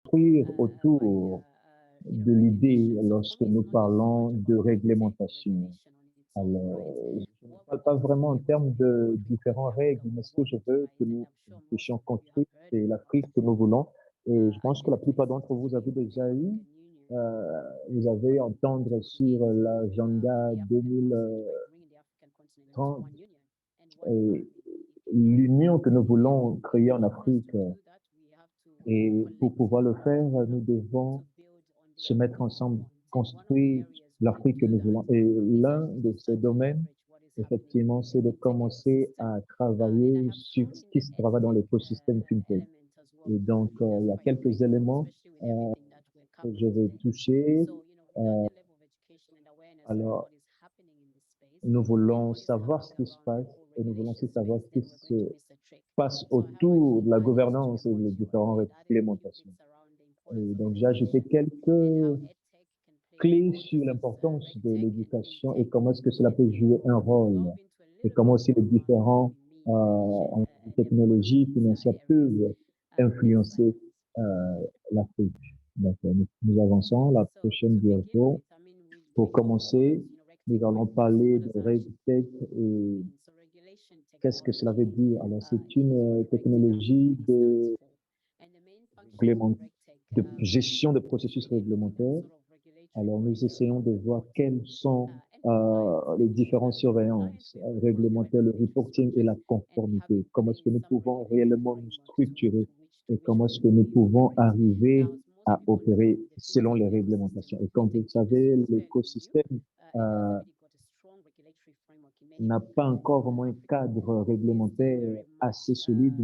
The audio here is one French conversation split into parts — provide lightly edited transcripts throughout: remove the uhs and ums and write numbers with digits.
construire autour de l'idée lorsque nous parlons de réglementation. Alors, je ne parle pas vraiment en termes de différentes règles, mais ce que je veux que nous puissions construire, c'est l'Afrique que nous voulons. Et je pense que la plupart d'entre vous avez déjà eu, vous avez entendre sur l'agenda 2030 et l'union que nous voulons créer en Afrique. Et pour pouvoir le faire, nous devons se mettre ensemble, construire l'Afrique que nous voulons. Et l'un de ces domaines, effectivement, c'est de commencer à travailler sur ce qui se travaille dans l'écosystème FinTech. Et donc, il y a quelques éléments que je vais toucher. Euh, alors, nous voulons savoir ce qui se passe et nous voulons aussi savoir ce qui se passe autour de la gouvernance et des différentes réglementations. Et donc, j'ai ajouté quelques clé sur l'importance de l'éducation et comment est-ce que cela peut jouer un rôle et comment aussi les différents technologies financières peuvent influencer l'Afrique. Donc, nous avançons. La prochaine diapo. Pour commencer, nous allons parler de RegTech et qu'est-ce que cela veut dire. Alors, c'est une technologie de gestion de processus réglementaires. Alors, nous essayons de voir quelles sont les différentes surveillances réglementaires, le reporting et la conformité. Comment est-ce que nous pouvons réellement nous structurer et comment est-ce que nous pouvons arriver à opérer selon les réglementations. Et comme vous le savez, l'écosystème euh, n'a pas encore vraiment un cadre réglementaire assez solide.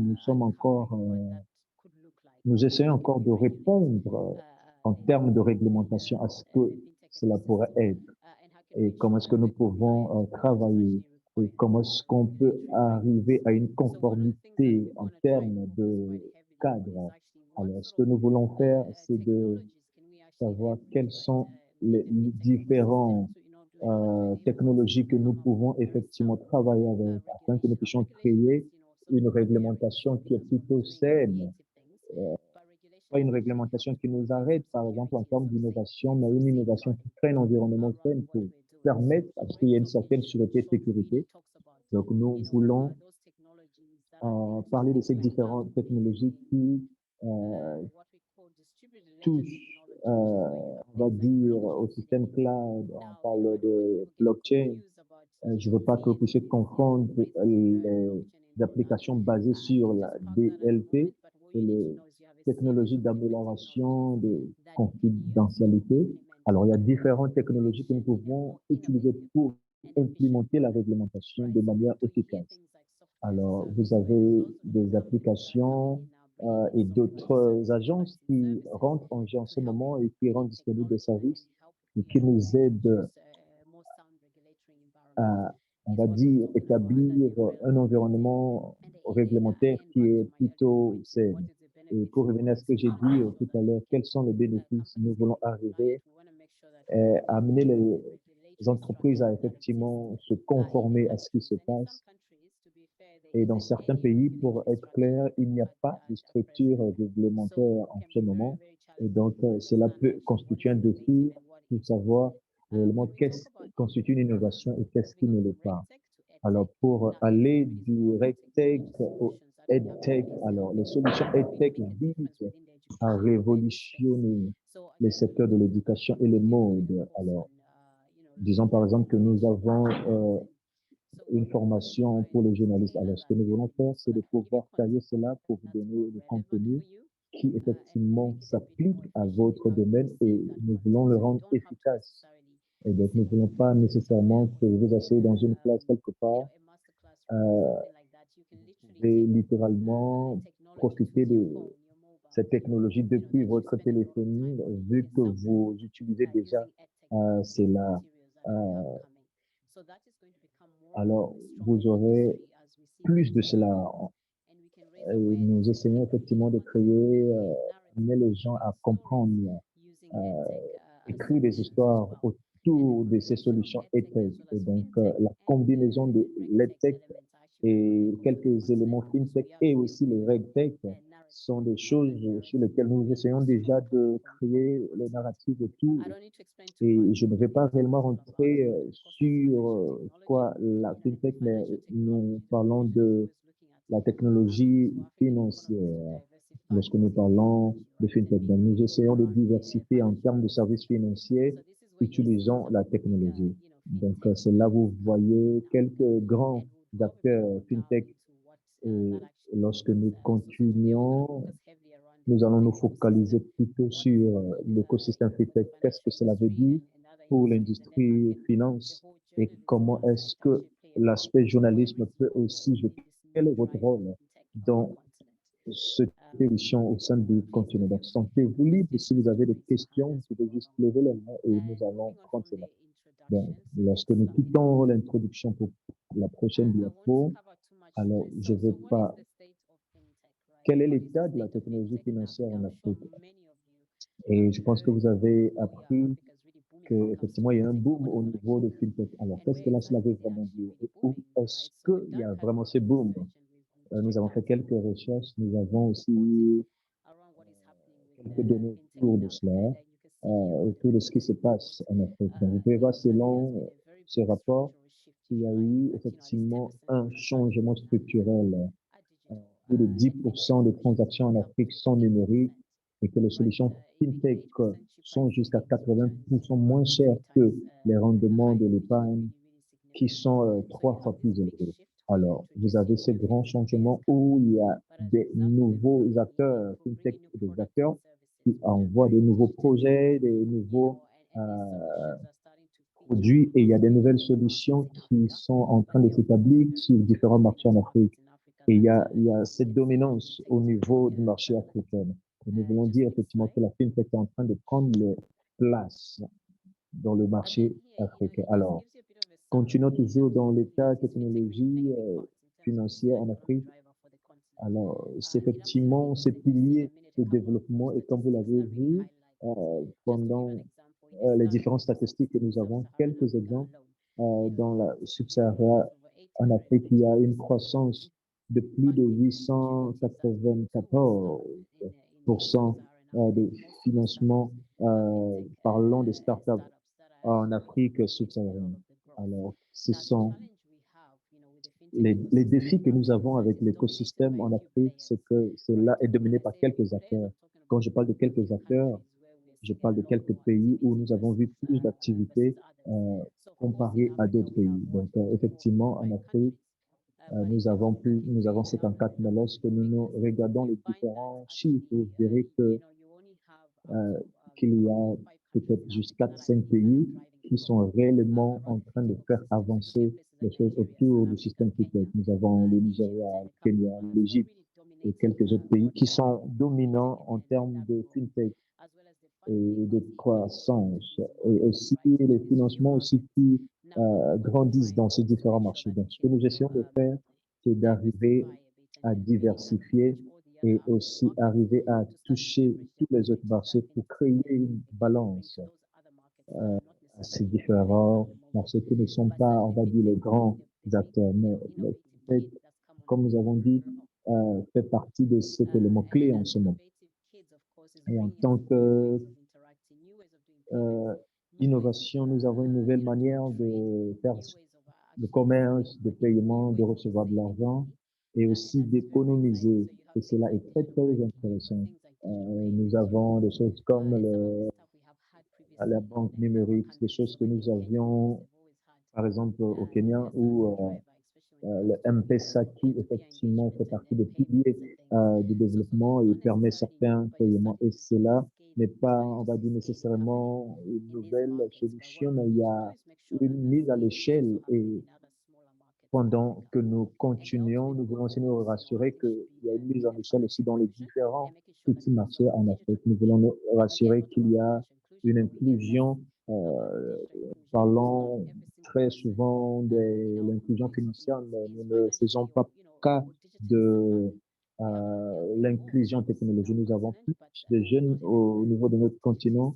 Nous essayons encore de répondre en termes de réglementation à ce que cela pourrait être et comment est-ce que nous pouvons travailler et comment est-ce qu'on peut arriver à une conformité en termes de cadre. Alors, ce que nous voulons faire, c'est de savoir quels sont les différents technologies que nous pouvons effectivement travailler avec afin que nous puissions créer une réglementation qui est plutôt saine, pas une réglementation qui nous arrête, par exemple, en termes d'innovation, mais une innovation qui crée un environnement sain pour permettre à ce qu'il y ait une certaine sûreté et sécurité. Donc, nous voulons parler de ces différentes technologies qui touchent, on va dire, au système cloud. On parle de blockchain. Je ne veux pas que vous puissiez confondre les applications basées sur la DLT et les technologies d'amélioration de confidentialité. Alors, il y a différentes technologies que nous pouvons utiliser pour implémenter la réglementation de manière efficace. Alors, vous avez des applications et d'autres agences qui rentrent en jeu en ce moment et qui rendent disponibles des services et qui nous aident à, on va dire, établir un environnement réglementaire qui est plutôt sain. Et pour revenir à ce que j'ai dit tout à l'heure, quels sont les bénéfices? Nous voulons arriver à amener les entreprises à effectivement se conformer à ce qui se passe. Et dans certains pays, pour être clair, il n'y a pas de structure réglementaire en ce moment. Et donc, cela peut constituer un défi pour savoir réellement qu'est-ce qui constitue une innovation et qu'est-ce qui ne l'est pas. Alors, pour aller du RegTech au EdTech, alors les solutions EdTech visent à révolutionner les secteurs de l'éducation et les modes. Alors, disons par exemple que nous avons une formation pour les journalistes. Alors, ce que nous voulons faire, c'est de pouvoir tailler cela pour vous donner le contenu qui effectivement s'applique à votre domaine et nous voulons le rendre efficace. Et donc, nous ne voulons pas nécessairement que vous asseyez dans une classe quelque part. Euh, vous pouvez littéralement profiter de cette technologie depuis votre téléphonie, vu que vous utilisez déjà cela. Euh, alors, vous aurez plus de cela. Et nous essayons effectivement de créer, amener les gens à comprendre, euh, écrire des histoires autour de ces solutions EdTech. Et donc, la combinaison de l'EdTech et quelques éléments FinTech et aussi les RegTech sont des choses sur lesquelles nous essayons déjà de créer les narratifs autour. Et je ne vais pas réellement rentrer sur quoi la fintech, mais nous parlons de la technologie financière. Lorsque nous parlons de fintech, donc nous essayons de diversifier en termes de services financiers, utilisant la technologie. Donc, c'est là où vous voyez quelques grands acteurs fintech. Et lorsque nous continuons, nous allons nous focaliser plutôt sur l'écosystème fintech. Qu'est-ce que cela veut dire pour l'industrie finance et comment est-ce que l'aspect journalisme peut aussi jouer? Quel est votre rôle dans cette émission au sein du contenu? Donc, sentez-vous libre. Si vous avez des questions, vous pouvez juste lever la main et nous allons prendre cela. Donc, lorsque nous quittons l'introduction pour la prochaine diapo, alors je ne vais pas. Quel est l'état de la technologie financière en Afrique? Et je pense que vous avez appris qu'effectivement, il y a un boom au niveau de FinTech. Alors, qu'est-ce que cela veut vraiment dire? Et où est-ce qu'il y a vraiment ce boom? Nous avons fait quelques recherches, nous avons aussi quelques données autour de cela, autour de ce qui se passe en Afrique. Donc, vous pouvez voir, selon ce rapport, il y a eu effectivement un changement structurel. Plus de 10% des transactions en Afrique sont numériques et que les solutions fintech sont jusqu'à 80% moins chères que les rendements de l'épargne qui sont trois fois plus élevés. Alors, vous avez ces grands changements où il y a des nouveaux acteurs, fintech, des acteurs qui envoient des nouveaux projets, des nouveaux produits et il y a des nouvelles solutions qui sont en train de s'établir sur différents marchés en Afrique. Et il y a cette dominance au niveau du marché africain. Et nous voulons dire effectivement que la fintech est en train de prendre les places dans le marché africain. Alors, continuons toujours dans l'état technologie financière en Afrique. Alors, c'est effectivement ces piliers de développement et comme vous l'avez vu pendant les différentes statistiques que nous avons, quelques exemples dans la sub-Sahara en Afrique, il y a une croissance de plus de 894% de financement parlant des startups en Afrique subsaharienne. Alors, ce sont les défis que nous avons avec l'écosystème en Afrique, c'est que cela est dominé par quelques acteurs. Quand je parle de quelques acteurs, je parle de quelques pays où nous avons vu plus d'activités comparées à d'autres pays. Donc, effectivement, en Afrique, nous avons 54, mais lorsque nous regardons les différents chiffres, vous verrez que euh, qu'il y a peut-être juste 4, 5 pays qui sont réellement en train de faire avancer les choses autour du système FinTech. Nous avons le Nigeria, le Kenya, l'Égypte et quelques autres pays qui sont dominants en termes de FinTech et de croissance et aussi les financements aussi qui grandissent dans ces différents marchés. Donc, ce que nous essayons de faire, c'est d'arriver à diversifier et aussi arriver à toucher tous les autres marchés pour créer une balance à ces différents marchés qui ne sont pas, on va dire, les grands acteurs. Mais le fait, comme nous avons dit, fait partie de cet élément clé en ce moment. Et en tant que euh, innovation, nous avons une nouvelle manière de faire le commerce, de paiement, de recevoir de l'argent et aussi d'économiser. Et cela est très, très intéressant. Nous avons des choses comme la banque numérique, des choses que nous avions, par exemple, au Kenya, où le M-Pesa qui effectivement fait partie des piliers du développement et permet certains paiements. Et cela n'est pas, on va dire, nécessairement une nouvelle solution, mais il y a une mise à l'échelle et pendant que nous continuons, nous voulons aussi nous rassurer qu'il y a une mise en échelle aussi dans les différents petits marchés en Afrique. Nous voulons nous rassurer qu'il y a une inclusion, parlant très souvent de l'inclusion financière, mais nous ne faisons pas cas de l'inclusion technologique. Nous avons plus de jeunes au niveau de notre continent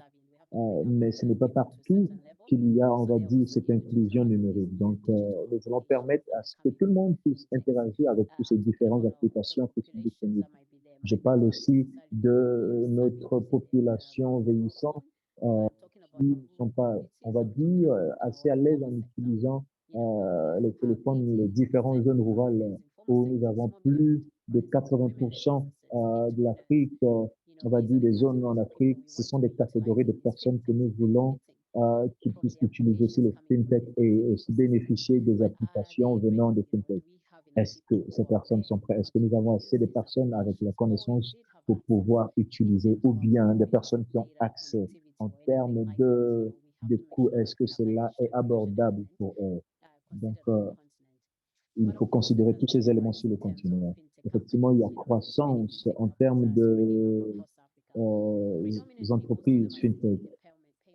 mais ce n'est pas partout qu'il y a, on va dire, cette inclusion numérique. Donc, nous allons permettre à ce que tout le monde puisse interagir avec toutes ces différentes applications qui sont disponibles. Je parle aussi de notre population vieillissante qui ne sont pas, on va dire, assez à l'aise en utilisant les téléphones, les différentes zones rurales où nous avons plus de 80% de l'Afrique, on va dire des zones en Afrique. Ce sont des catégories de personnes que nous voulons qui puissent utiliser aussi le FinTech et aussi bénéficier des applications venant de FinTech. Est-ce que ces personnes sont prêtes? Est-ce que nous avons assez de personnes avec la connaissance pour pouvoir utiliser ou bien des personnes qui ont accès en termes de coûts? Est-ce que cela est abordable pour eux? Donc, il faut considérer tous ces éléments sur le continent. Effectivement, il y a croissance en termes entreprises fintech.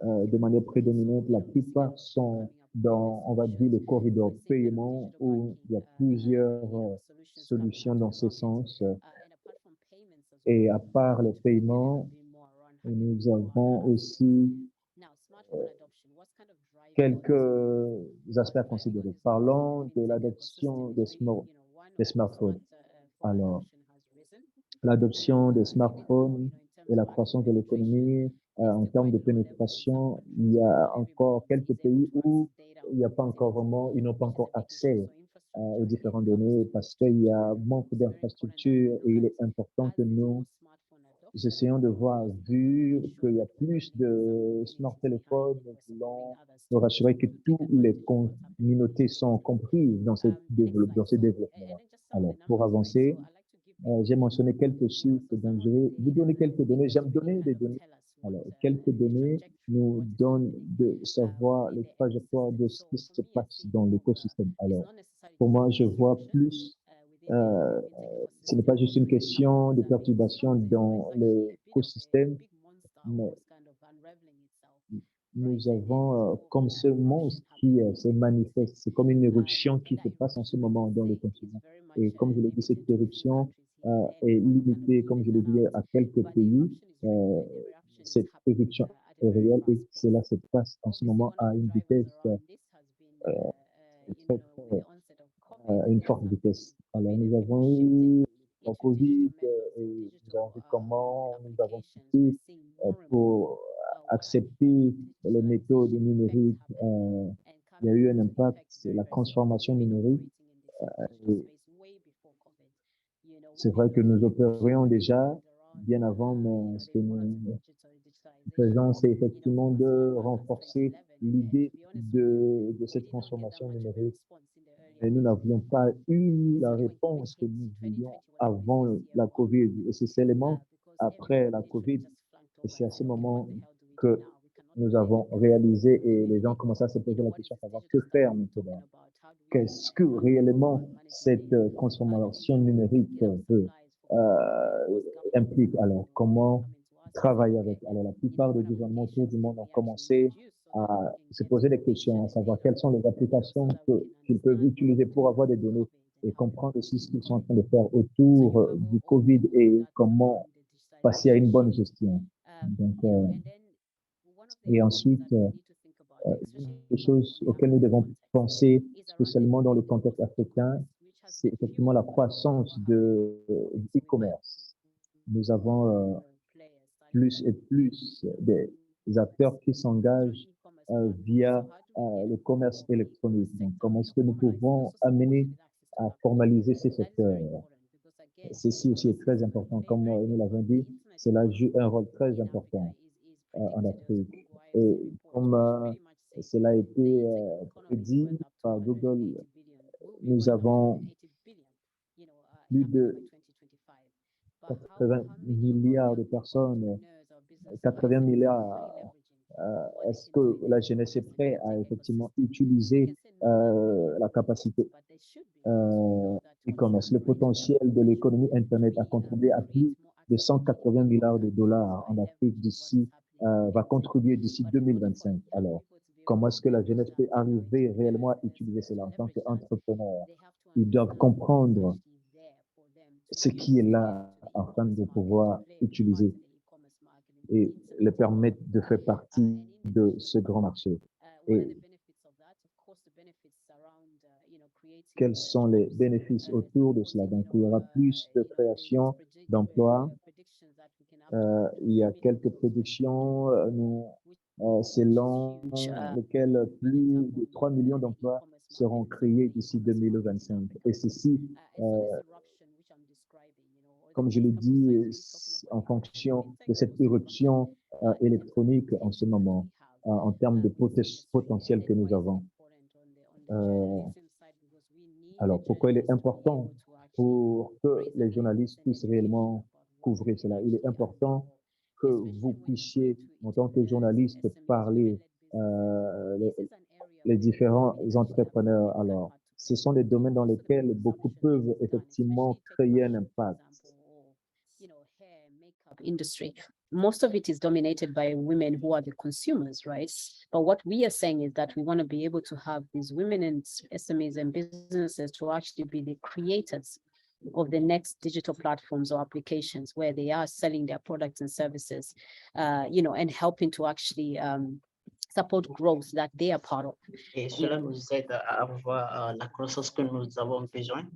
De manière prédominante, la plupart sont dans, on va dire, le corridor paiement où il y a plusieurs solutions dans ce sens. Et à part les paiements, nous avons aussi quelques aspects à considérer. Parlons de l'adoption des smartphones. Alors, l'adoption des smartphones et la croissance de l'économie, en termes de pénétration, il y a encore quelques pays où il n'y a pas encore vraiment, ils n'ont pas encore accès aux différentes données parce qu'il y a manque d'infrastructures et il est important que nous essayons de voir, vu qu'il y a plus de smart téléphones, nous voulons nous rassurer que toutes les communautés sont comprises dans ces développements. Alors, pour avancer, j'ai mentionné quelques chiffres, donc je vais vous donner quelques données. J'aime donner des données. Alors, quelques données nous donnent de savoir les trajectoires de ce qui se passe dans l'écosystème. Alors, pour moi, je vois plus, euh, ce n'est pas juste une question de perturbation dans l'écosystème, mais nous avons comme ce monstre qui se manifeste. C'est comme une éruption qui se passe en ce moment dans le continent. Et comme je l'ai dit, cette éruption est limitée, comme je l'ai dit, à quelques pays. Euh, cette éruption est réelle et cela se passe en ce moment à une vitesse très, très, une forte vitesse. Alors, nous avons eu le Covid et nous avons vu comment nous avons quitté pour accepter les méthodes numériques. Il y a eu un impact, c'est la transformation numérique. Et c'est vrai que nous opérions déjà bien avant, mais ce que nous faisons, c'est effectivement de renforcer l'idée de cette transformation numérique. Mais nous n'avions pas eu la réponse que nous voulions avant la COVID. Et c'est seulement après la COVID, et c'est à ce moment que nous avons réalisé et les gens commencent à se poser la question de savoir que faire maintenant. Qu'est-ce que réellement cette transformation numérique implique? Alors, comment travailler avec? Alors, la plupart des gouvernements autour du monde ont commencé à se poser des questions, à savoir quelles sont les applications qu'ils peuvent utiliser pour avoir des données et comprendre aussi ce qu'ils sont en train de faire autour du Covid et comment passer à une bonne gestion. Donc, et ensuite, une des choses auxquelles nous devons penser, spécialement dans le contexte africain, c'est effectivement la croissance de e-commerce. Nous avons plus et plus des acteurs qui s'engagent via le commerce électronique. Donc, comment est-ce que nous pouvons amener à formaliser ces secteurs? Ceci aussi est très important. Comme nous l'avons dit, cela joue un rôle très important en Afrique. Et comme cela a été prédit par Google, nous avons plus de 80 milliards de personnes, 80 milliards. Est-ce que la jeunesse est prête à effectivement utiliser la capacité e-commerce? Le potentiel de l'économie Internet a contribué à plus de 180 milliards de dollars en Afrique va contribuer d'ici 2025. Alors, comment est-ce que la jeunesse peut arriver réellement à utiliser cela en tant qu'entrepreneur? Ils doivent comprendre ce qui est là afin de pouvoir utiliser et les permettre de faire partie de ce grand marché. Et quels sont les bénéfices autour de cela? Donc, il y aura plus de création d'emplois. Il y a quelques prédictions, Huge, selon lesquelles plus de 3 millions d'emplois seront créés d'ici 2025. Et ceci, comme je l'ai dit, en fonction de cette éruption électronique en ce moment, en termes de potentiel que nous avons. Alors, pourquoi il est important pour que les journalistes puissent réellement couvrir cela? Il est important que vous puissiez, en tant que journaliste, parler les différents entrepreneurs. Alors, ce sont des domaines dans lesquels beaucoup peuvent effectivement créer un impact. Industry. Most of it is dominated by women who are the consumers, right? But what we are saying is that we want to be able to have these women and SMEs and businesses to actually be the creators of the next digital platforms or applications where they are selling their products and services, and helping to actually support growth that they are part of. Et cela nous aide à avoir la croissance que nous avons besoin.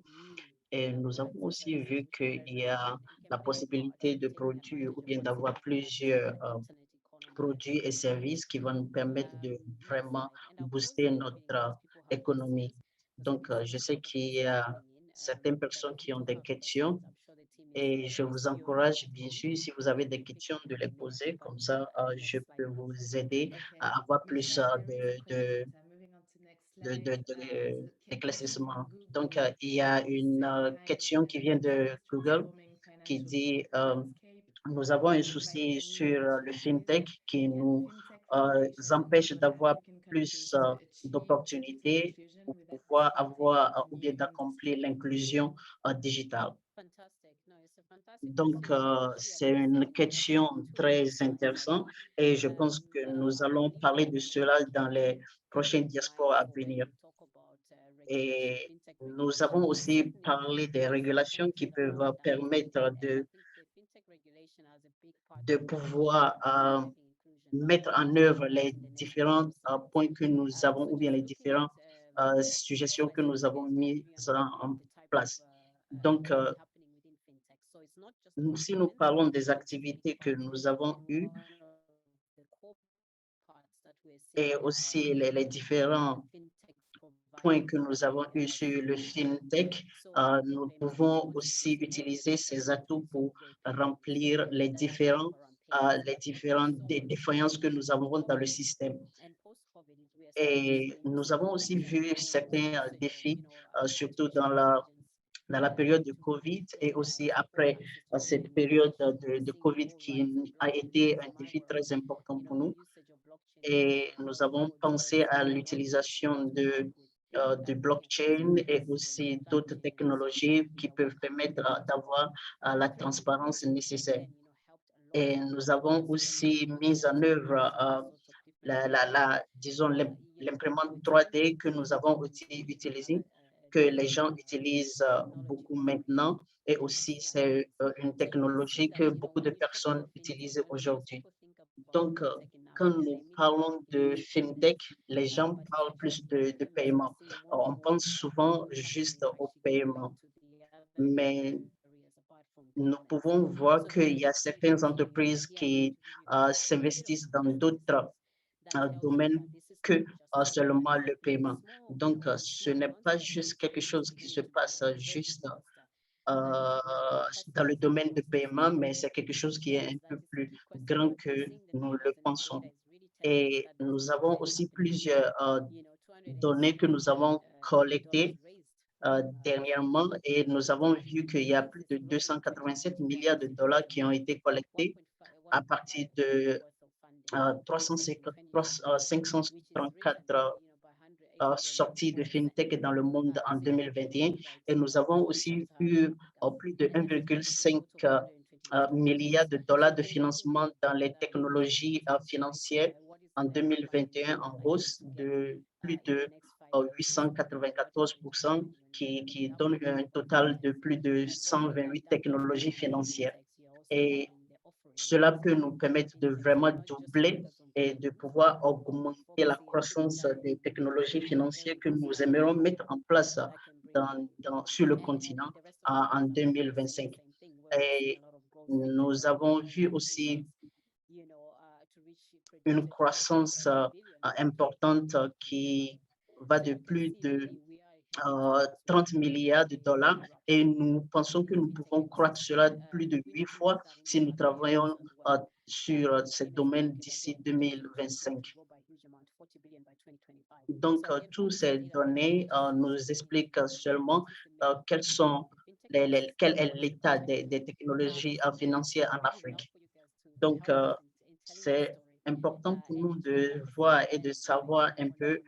Et nous avons aussi vu qu'il y a la possibilité de produire ou bien d'avoir plusieurs produits et services qui vont nous permettre de vraiment booster notre économie. Donc, je sais qu'il y a certaines personnes qui ont des questions et je vous encourage, bien sûr, si vous avez des questions, de les poser. Comme ça, je peux vous aider à avoir plus d'éclaircissement. Donc, il y a une question qui vient de Google qui dit nous avons un souci sur le fintech qui nous empêche d'avoir plus d'opportunités pour pouvoir avoir ou bien d'accomplir l'inclusion digitale. Donc, c'est une question très intéressante et je pense que nous allons parler de cela dans les prochaines diasporas à venir. Et nous avons aussi parlé des régulations qui peuvent permettre de pouvoir mettre en œuvre les différents points que nous avons ou bien les différentes suggestions que nous avons mises en place. Donc, si nous parlons des activités que nous avons eues et aussi les différents points que nous avons eus sur le FinTech, nous pouvons aussi utiliser ces atouts pour remplir les différentes défaillances que nous avons dans le système. Et nous avons aussi vu certains défis, surtout dans la période de COVID et aussi après cette période de COVID qui a été un défi très important pour nous. Et nous avons pensé à l'utilisation de blockchain et aussi d'autres technologies qui peuvent permettre d'avoir la transparence nécessaire. Et nous avons aussi mis en œuvre disons, l'imprimante 3D que nous avons aussi utilisée, que les gens utilisent beaucoup maintenant. Et aussi, c'est une technologie que beaucoup de personnes utilisent aujourd'hui. Donc, quand nous parlons de FinTech, les gens parlent plus de paiement. On pense souvent juste au paiement, mais nous pouvons voir qu'il y a certaines entreprises qui s'investissent dans d'autres domaines que seulement le paiement. Donc, ce n'est pas juste quelque chose qui se passe juste dans le domaine de paiement, mais c'est quelque chose qui est un peu plus grand que nous le pensons. Et nous avons aussi plusieurs données que nous avons collectées dernièrement et nous avons vu qu'il y a plus de 287 milliards de dollars qui ont été collectés à partir de 534 sorties de FinTech dans le monde en 2021 et nous avons aussi eu plus de 1,5 milliard de dollars de financement dans les technologies financières en 2021 en hausse de plus de 894%, qui donne un total de plus de 128 technologies financières. Et cela peut nous permettre de vraiment doubler et de pouvoir augmenter la croissance des technologies financières que nous aimerions mettre en place sur le continent en 2025. Et nous avons vu aussi une croissance importante qui va de plus de 30 milliards de dollars et nous pensons que nous pouvons croître cela plus de 8 fois si nous travaillons sur ce domaine d'ici 2025. Donc, toutes ces données nous expliquent seulement quel est l'état des technologies financières en Afrique. Donc, c'est important pour nous de voir et de savoir un peu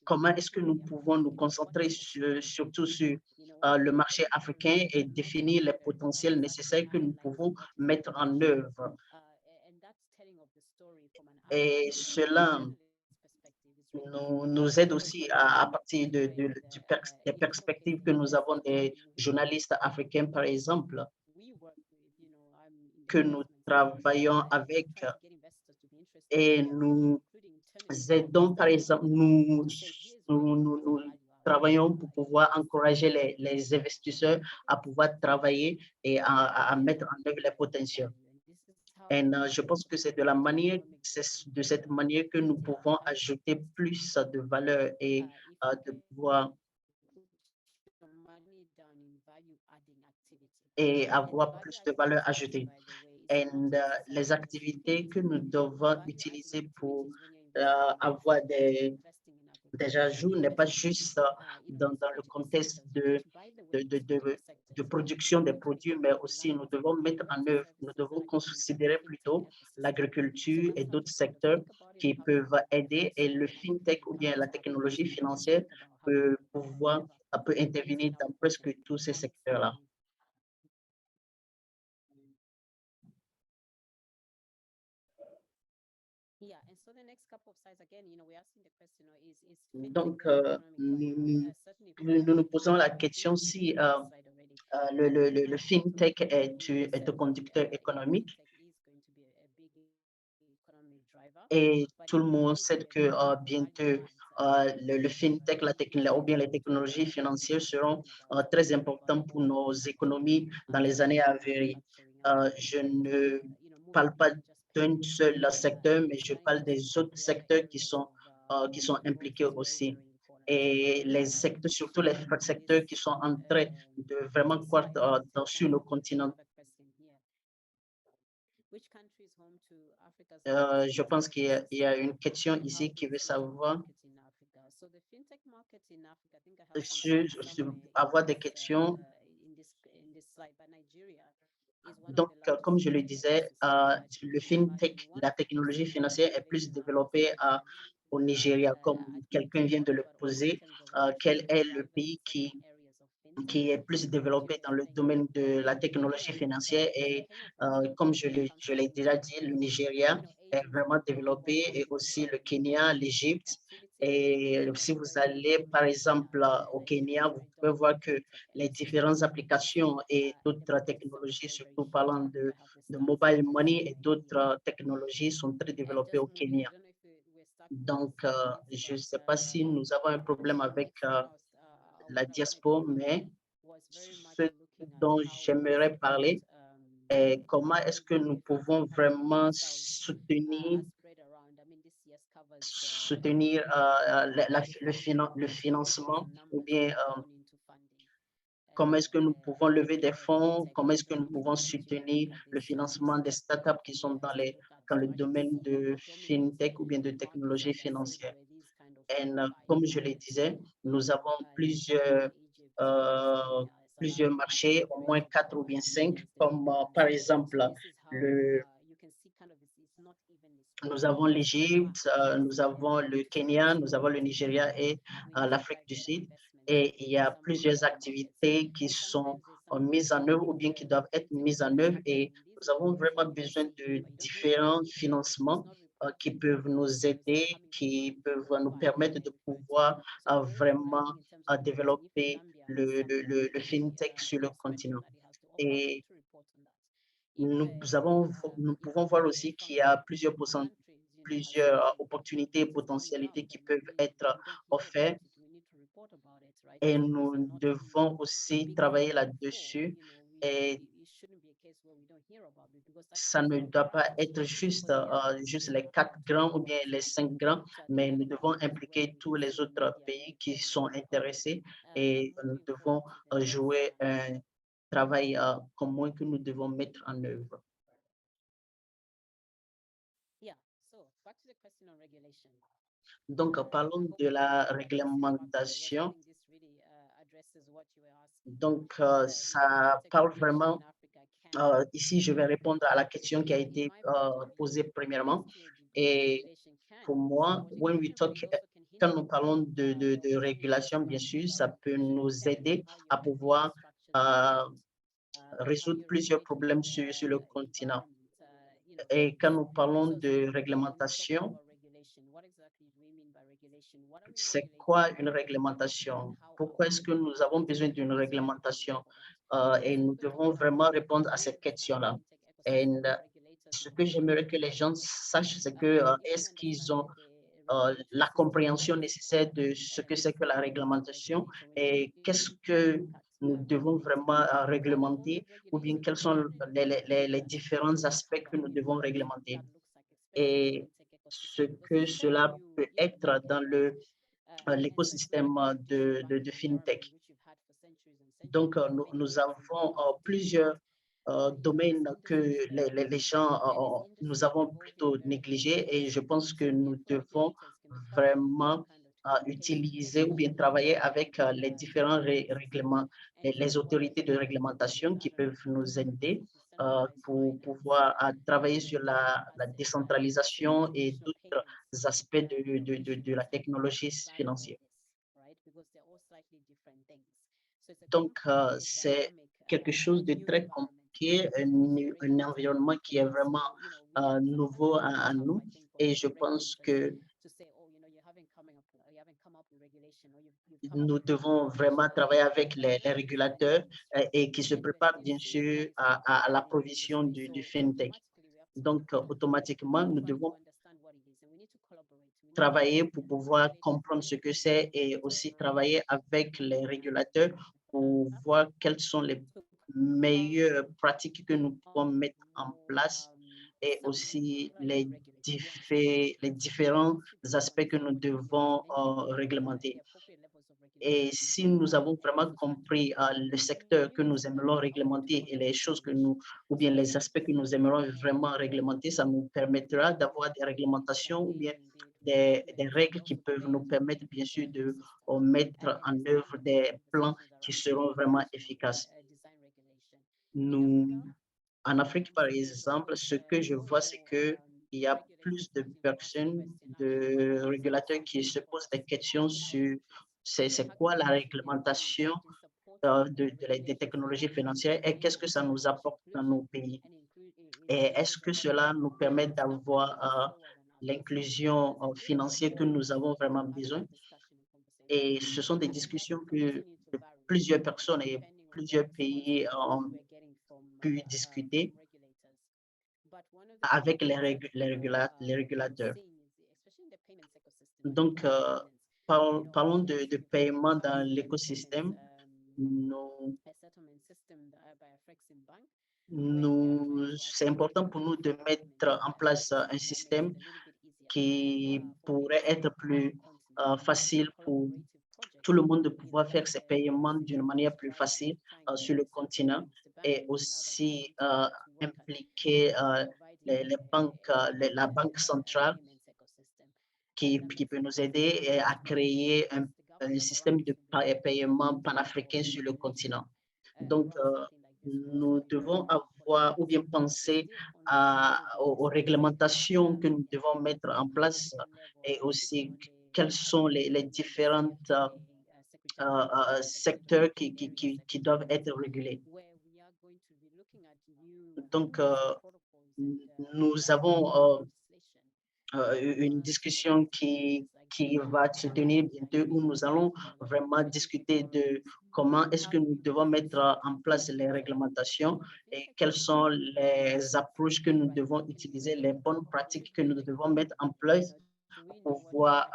comment est-ce que nous pouvons nous concentrer surtout sur le marché africain et définir les potentiels nécessaires que nous pouvons mettre en œuvre. Et cela nous aide aussi à partir des perspectives que nous avons des journalistes africains, par exemple, que nous travaillons avec et nous aidons, par exemple, nous travaillons pour pouvoir encourager les investisseurs à pouvoir travailler et à mettre en œuvre les potentiels. Et je pense que c'est de cette manière que nous pouvons ajouter plus de valeur et de pouvoir avoir plus de valeur ajoutée. Et les activités que nous devons utiliser pour avoir des ajouts n'est pas juste dans le contexte de production des produits, mais aussi nous devons mettre en œuvre, nous devons considérer plutôt l'agriculture et d'autres secteurs qui peuvent aider et le fintech ou bien la technologie financière peut intervenir dans presque tous ces secteurs-là. Donc, nous posons la question si le fintech est un conducteur économique. Et tout le monde sait que bientôt, le fintech, ou bien les technologies financières seront très importantes pour nos économies dans les années à venir. Je ne parle pas d'un seul secteur, mais je parle des autres secteurs qui sont impliqués aussi. Et les secteurs, surtout les secteurs qui sont en train de vraiment croître sur nos continents. Je pense qu'il y a une question ici qui veut savoir. Avoir des questions. Donc, comme je le disais, le fintech, la technologie financière est plus développée au Nigeria, comme quelqu'un vient de le poser. Quel est le pays qui est plus développé dans le domaine de la technologie financière et comme je l'ai déjà dit, le Nigeria est vraiment développé et aussi le Kenya, l'Égypte. Et si vous allez par exemple au Kenya, vous pouvez voir que les différentes applications et d'autres technologies, surtout parlant de mobile money et d'autres technologies sont très développées au Kenya. Donc, je ne sais pas si nous avons un problème avec la diaspora, mais ce dont j'aimerais parler est comment est-ce que nous pouvons vraiment soutenir le financement ou bien comment est-ce que nous pouvons lever des fonds, comment est-ce que nous pouvons soutenir le financement des startups qui sont dans le domaine de fintech ou bien de technologie financière. Et comme je le disais, nous avons plusieurs marchés, au moins 4 ou bien 5, comme par exemple, nous avons l'Égypte, nous avons le Kenya, nous avons le Nigeria et l'Afrique du Sud. Et il y a plusieurs activités qui sont mises en œuvre ou bien qui doivent être mises en œuvre. Et nous avons vraiment besoin de différents financements qui peuvent nous aider, qui peuvent nous permettre de pouvoir vraiment développer le fintech sur le continent. Et nous pouvons voir aussi qu'il y a plusieurs opportunités et potentialités qui peuvent être offertes et nous devons aussi travailler là-dessus Et ça ne doit pas être juste, juste les 4 grands ou bien les 5 grands, mais nous devons impliquer tous les autres pays qui sont intéressés et nous devons jouer un travail commun que nous devons mettre en œuvre. Donc, parlons de la réglementation. Donc, ça parle vraiment, ici, je vais répondre à la question qui a été posée premièrement. Et pour moi, quand nous parlons de régulation, bien sûr, ça peut nous aider à pouvoir résoudre plusieurs problèmes sur le continent. Et quand nous parlons de réglementation, c'est quoi une réglementation? Pourquoi est-ce que nous avons besoin d'une réglementation? Et nous devons vraiment répondre à cette question-là. Et ce que j'aimerais que les gens sachent, c'est que est-ce qu'ils ont la compréhension nécessaire de ce que c'est que la réglementation et qu'est-ce que nous devons vraiment réglementer ou bien quels sont les différents aspects que nous devons réglementer et ce que cela peut être dans l'écosystème de FinTech. Donc, nous avons plusieurs domaines que les gens, nous avons plutôt négligés et je pense que nous devons vraiment utiliser ou bien travailler avec les différents règlements, les autorités de réglementation qui peuvent nous aider pour pouvoir travailler sur la décentralisation et d'autres aspects de la technologie financière. Donc, c'est quelque chose de très compliqué, un environnement qui est vraiment nouveau à nous. Et je pense que nous devons vraiment travailler avec les régulateurs et qui se préparent bien sûr à la provision du FinTech. Donc, automatiquement, nous devons travailler pour pouvoir comprendre ce que c'est et aussi travailler avec les régulateurs pour voir quelles sont les meilleures pratiques que nous pouvons mettre en place et aussi les différents aspects que nous devons réglementer. Et si nous avons vraiment compris le secteur que nous aimerions réglementer et les choses que nous, ou bien les aspects que nous aimerions vraiment réglementer, ça nous permettra d'avoir des réglementations ou bien des règles qui peuvent nous permettre, bien sûr, de mettre en œuvre des plans qui seront vraiment efficaces. Nous, en Afrique, par exemple, ce que je vois, c'est qu'il y a plus de personnes, de régulateurs qui se posent des questions sur c'est quoi la réglementation des technologies financières et qu'est-ce que ça nous apporte dans nos pays. Et est-ce que cela nous permet d'avoir l'inclusion financière que nous avons vraiment besoin? Et ce sont des discussions que plusieurs personnes et plusieurs pays ont pu discuter avec les régulateurs. Donc, parlons de paiement dans l'écosystème. C'est important pour nous de mettre en place un système qui pourrait être plus facile pour tout le monde de pouvoir faire ses paiements d'une manière plus facile sur le continent et aussi impliquer les banques, la banque centrale qui peut nous aider à créer un système de paiement panafricain sur le continent. Donc, nous devons avoir ou bien penser aux réglementations que nous devons mettre en place et aussi quels sont les différents secteurs qui doivent être régulés. Donc, nous avons une discussion qui va se tenir bientôt où nous allons vraiment discuter de comment est-ce que nous devons mettre en place les réglementations et quelles sont les approches que nous devons utiliser, les bonnes pratiques que nous devons mettre en place pour pouvoir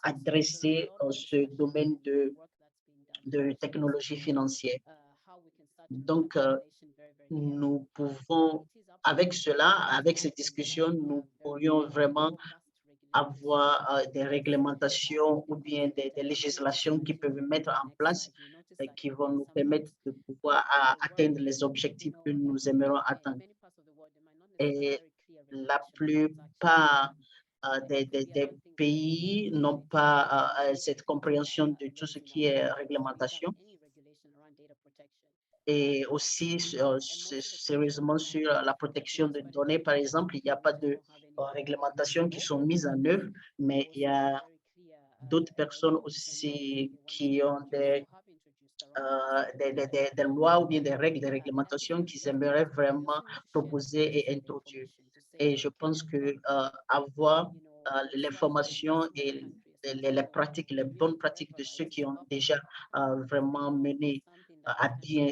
adresser ce domaine de technologie financière. Donc, nous pouvons, avec cela, avec ces discussions, nous pourrions vraiment avoir des réglementations ou bien des législations qui peuvent mettre en place et qui vont nous permettre de pouvoir atteindre les objectifs que nous aimerions atteindre. Et la plupart des pays n'ont pas cette compréhension de tout ce qui est réglementation. Et aussi, sérieusement, sur la protection de données, par exemple, il n'y a pas de réglementations qui sont mises en œuvre, mais il y a d'autres personnes aussi qui ont des lois ou bien des règles, des réglementations qu'ils aimeraient vraiment proposer et introduire. Et je pense que avoir l'information et les pratiques, les bonnes pratiques de ceux qui ont déjà vraiment mené à bien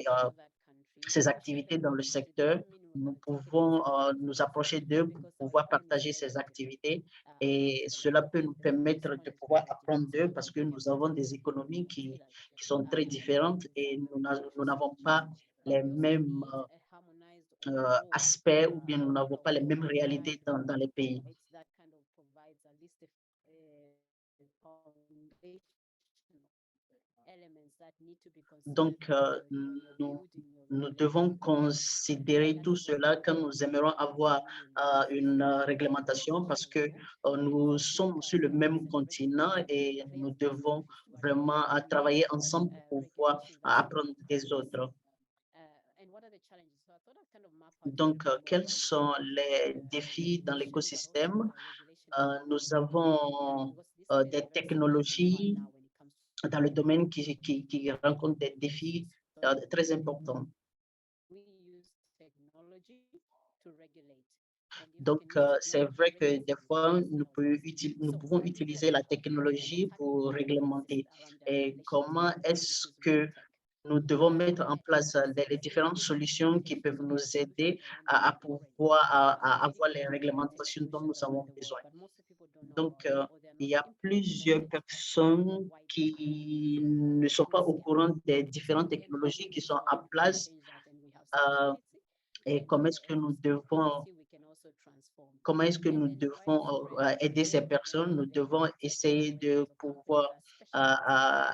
ces activités dans le secteur, nous pouvons nous approcher d'eux pour pouvoir partager ces activités et cela peut nous permettre de pouvoir apprendre d'eux parce que nous avons des économies qui sont très différentes et nous n'avons pas les mêmes aspects ou bien nous n'avons pas les mêmes réalités dans les pays. Donc, nous devons considérer tout cela quand nous aimerons avoir une réglementation parce que nous sommes sur le même continent et nous devons vraiment travailler ensemble pour pouvoir apprendre des autres. Donc, quels sont les défis dans l'écosystème? Nous avons des technologies dans le domaine qui rencontrent des défis très importants. Donc, c'est vrai que des fois, nous pouvons utiliser la technologie pour réglementer. Et comment est-ce que nous devons mettre en place les différentes solutions qui peuvent nous aider à pouvoir avoir les réglementations dont nous avons besoin. Donc, il y a plusieurs personnes qui ne sont pas au courant des différentes technologies qui sont en place et comment est-ce que nous devons aider ces personnes. Nous devons essayer de pouvoir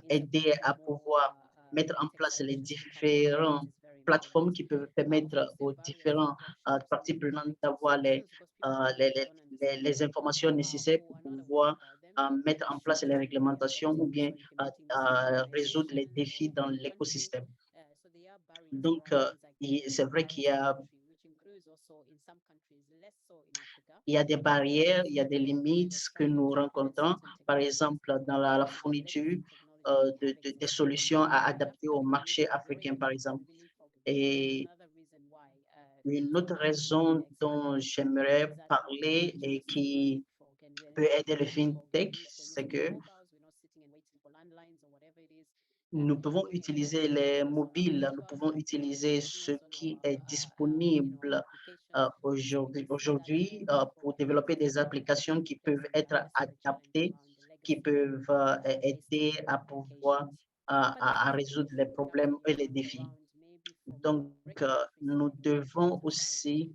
aider à pouvoir mettre en place les différentes plateformes qui peuvent permettre aux différentes parties prenantes d'avoir les informations nécessaires pour pouvoir mettre en place les réglementations ou bien résoudre les défis dans l'écosystème. Donc, c'est vrai qu'il y a des barrières, il y a des limites que nous rencontrons, par exemple dans la fourniture des solutions à adapter au marché africain, par exemple. Et une autre raison dont j'aimerais parler et qui peut aider le fintech, c'est que nous pouvons utiliser les mobiles, nous pouvons utiliser ce qui est disponible aujourd'hui pour développer des applications qui peuvent être adaptées, qui peuvent aider à pouvoir à résoudre les problèmes et les défis. Donc, nous devons aussi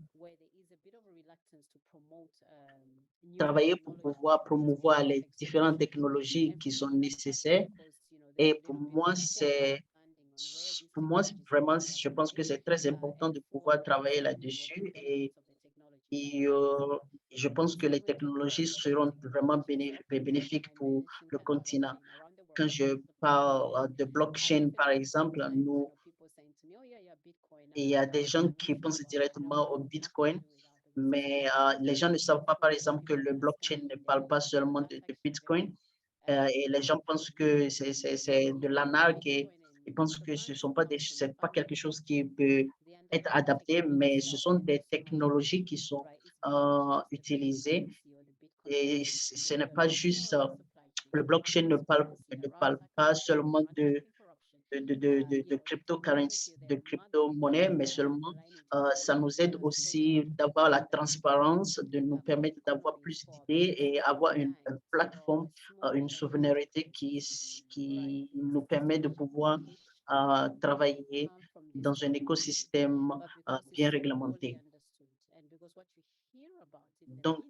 travailler pour pouvoir promouvoir les différentes technologies qui sont nécessaires. Et pour moi, vraiment, je pense que c'est très important de pouvoir travailler là-dessus et je pense que les technologies seront vraiment bénéfiques pour le continent. Quand je parle de blockchain, par exemple, il y a des gens qui pensent directement au Bitcoin, mais les gens ne savent pas, par exemple, que le blockchain ne parle pas seulement de Bitcoin. Et les gens pensent que c'est de l'anarque et ils pensent que c'est pas quelque chose qui peut être adapté, mais ce sont des technologies qui sont utilisées et ce n'est pas juste, le blockchain ne parle pas seulement de cryptocurrency, de crypto-monnaie, mais seulement ça nous aide aussi d'avoir la transparence, de nous permettre d'avoir plus d'idées et avoir une plateforme, une souveraineté qui nous permet de pouvoir travailler dans un écosystème bien réglementé. Donc,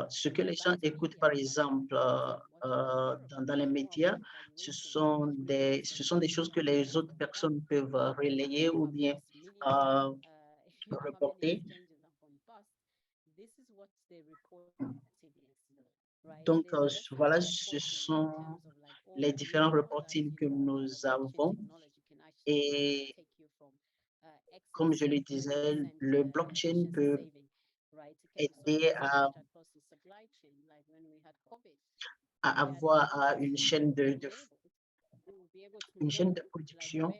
ce que les gens écoutent, par exemple, dans les médias, ce sont des choses que les autres personnes peuvent relayer ou bien reporter. Donc, voilà, ce sont les différents reportings que nous avons. Et comme je le disais, le blockchain peut aider à avoir une chaîne de production.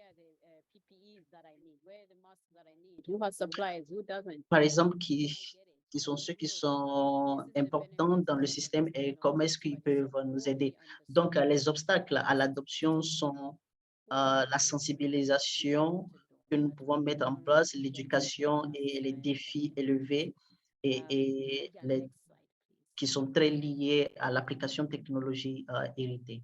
Who has supplies? Who doesn't? Par exemple, qui sont ceux qui sont importants dans le système et comment est-ce qu'ils peuvent nous aider. Donc, les obstacles à l'adoption sont la sensibilisation que nous pouvons mettre en place, l'éducation et les défis élevés et qui sont très liés à l'application de technologies héritées.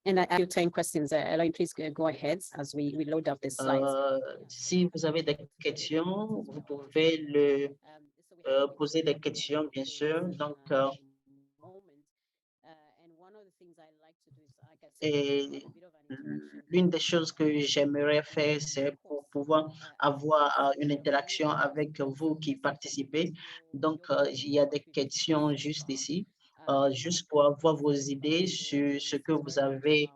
And I ask you 10 questions. Elaine, please go ahead as we load up the slides. Si vous avez des questions, vous pouvez poser des questions, bien sûr. Donc, et l'une des choses que j'aimerais faire, c'est pour pouvoir avoir une interaction avec vous qui participez. Donc, il y a des questions juste ici, juste pour avoir vos idées sur ce que vous avez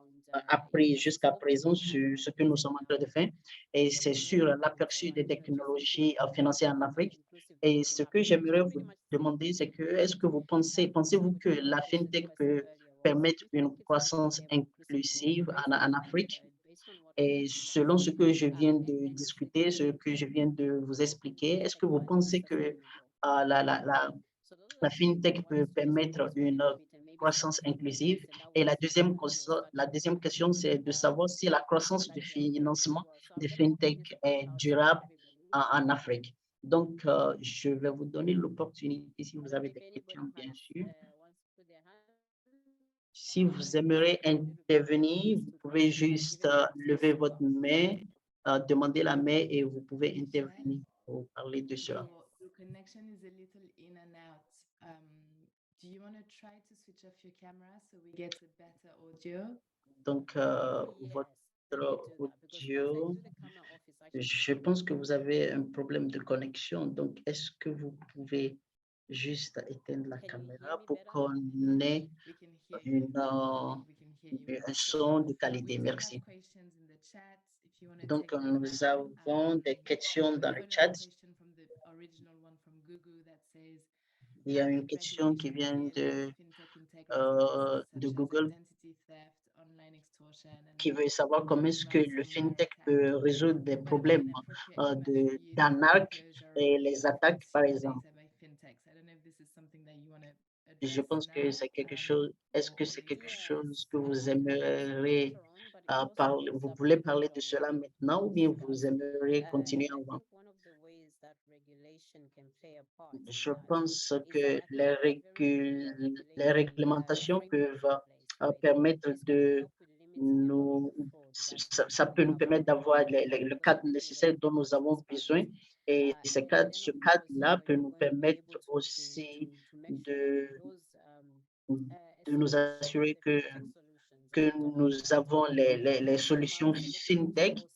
appris jusqu'à présent, sur ce que nous sommes en train de faire. Et c'est sur l'aperçu des technologies financières en Afrique. Et ce que j'aimerais vous demander, c'est que est-ce que vous pensez-vous que la FinTech peut permettre une croissance inclusive en Afrique? Et selon ce que je viens de discuter, ce que je viens de vous expliquer, est-ce que vous pensez que la FinTech peut permettre une croissance inclusive? Et la deuxième question, c'est de savoir si la croissance du financement de FinTech est durable en Afrique. Donc, je vais vous donner l'opportunité, si vous avez des questions, bien sûr. Si vous aimeriez intervenir, vous pouvez juste lever votre main, demander la main et vous pouvez intervenir pour parler de cela. Your connection is a little in and out. Do you want to try to switch off your camera so we get a better audio? Donc, votre audio, je pense que vous avez un problème de connexion. Donc, est-ce que vous pouvez juste éteindre la caméra pour qu'on ait un son de qualité? Merci. Donc, nous avons des questions dans le chat. Il y a une question qui vient de Google qui veut savoir comment est-ce que le FinTech peut résoudre des problèmes d'arnaque et les attaques, par exemple. Je pense que c'est quelque chose, est-ce que c'est quelque chose que vous aimeriez parler, vous voulez parler de cela maintenant ou bien vous aimeriez continuer avant? Je pense que les réglementations peuvent permettre de nous, ça peut nous permettre d'avoir le cadre nécessaire dont nous avons besoin. Et ce cadre-là peut nous permettre aussi de nous assurer que nous avons les solutions FinTech.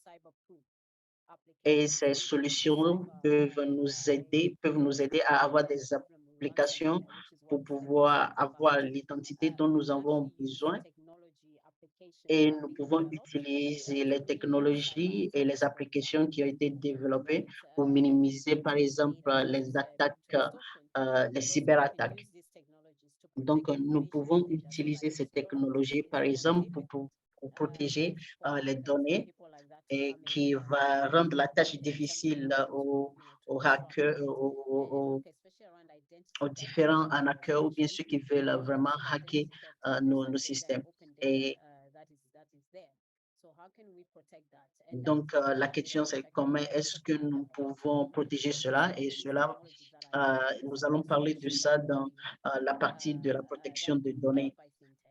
Et ces solutions peuvent nous aider à avoir des applications pour pouvoir avoir l'identité dont nous avons besoin. Et nous pouvons utiliser les technologies et les applications qui ont été développées pour minimiser, par exemple, les attaques, les cyberattaques. Donc, nous pouvons utiliser ces technologies, par exemple, pour protéger les données et qui va rendre la tâche difficile aux hackers, aux différents hackers ou bien ceux qui veulent vraiment hacker nos systèmes. Et donc, la question, c'est comment est-ce que nous pouvons protéger cela? Et cela, nous allons parler de ça dans la partie de la protection des données.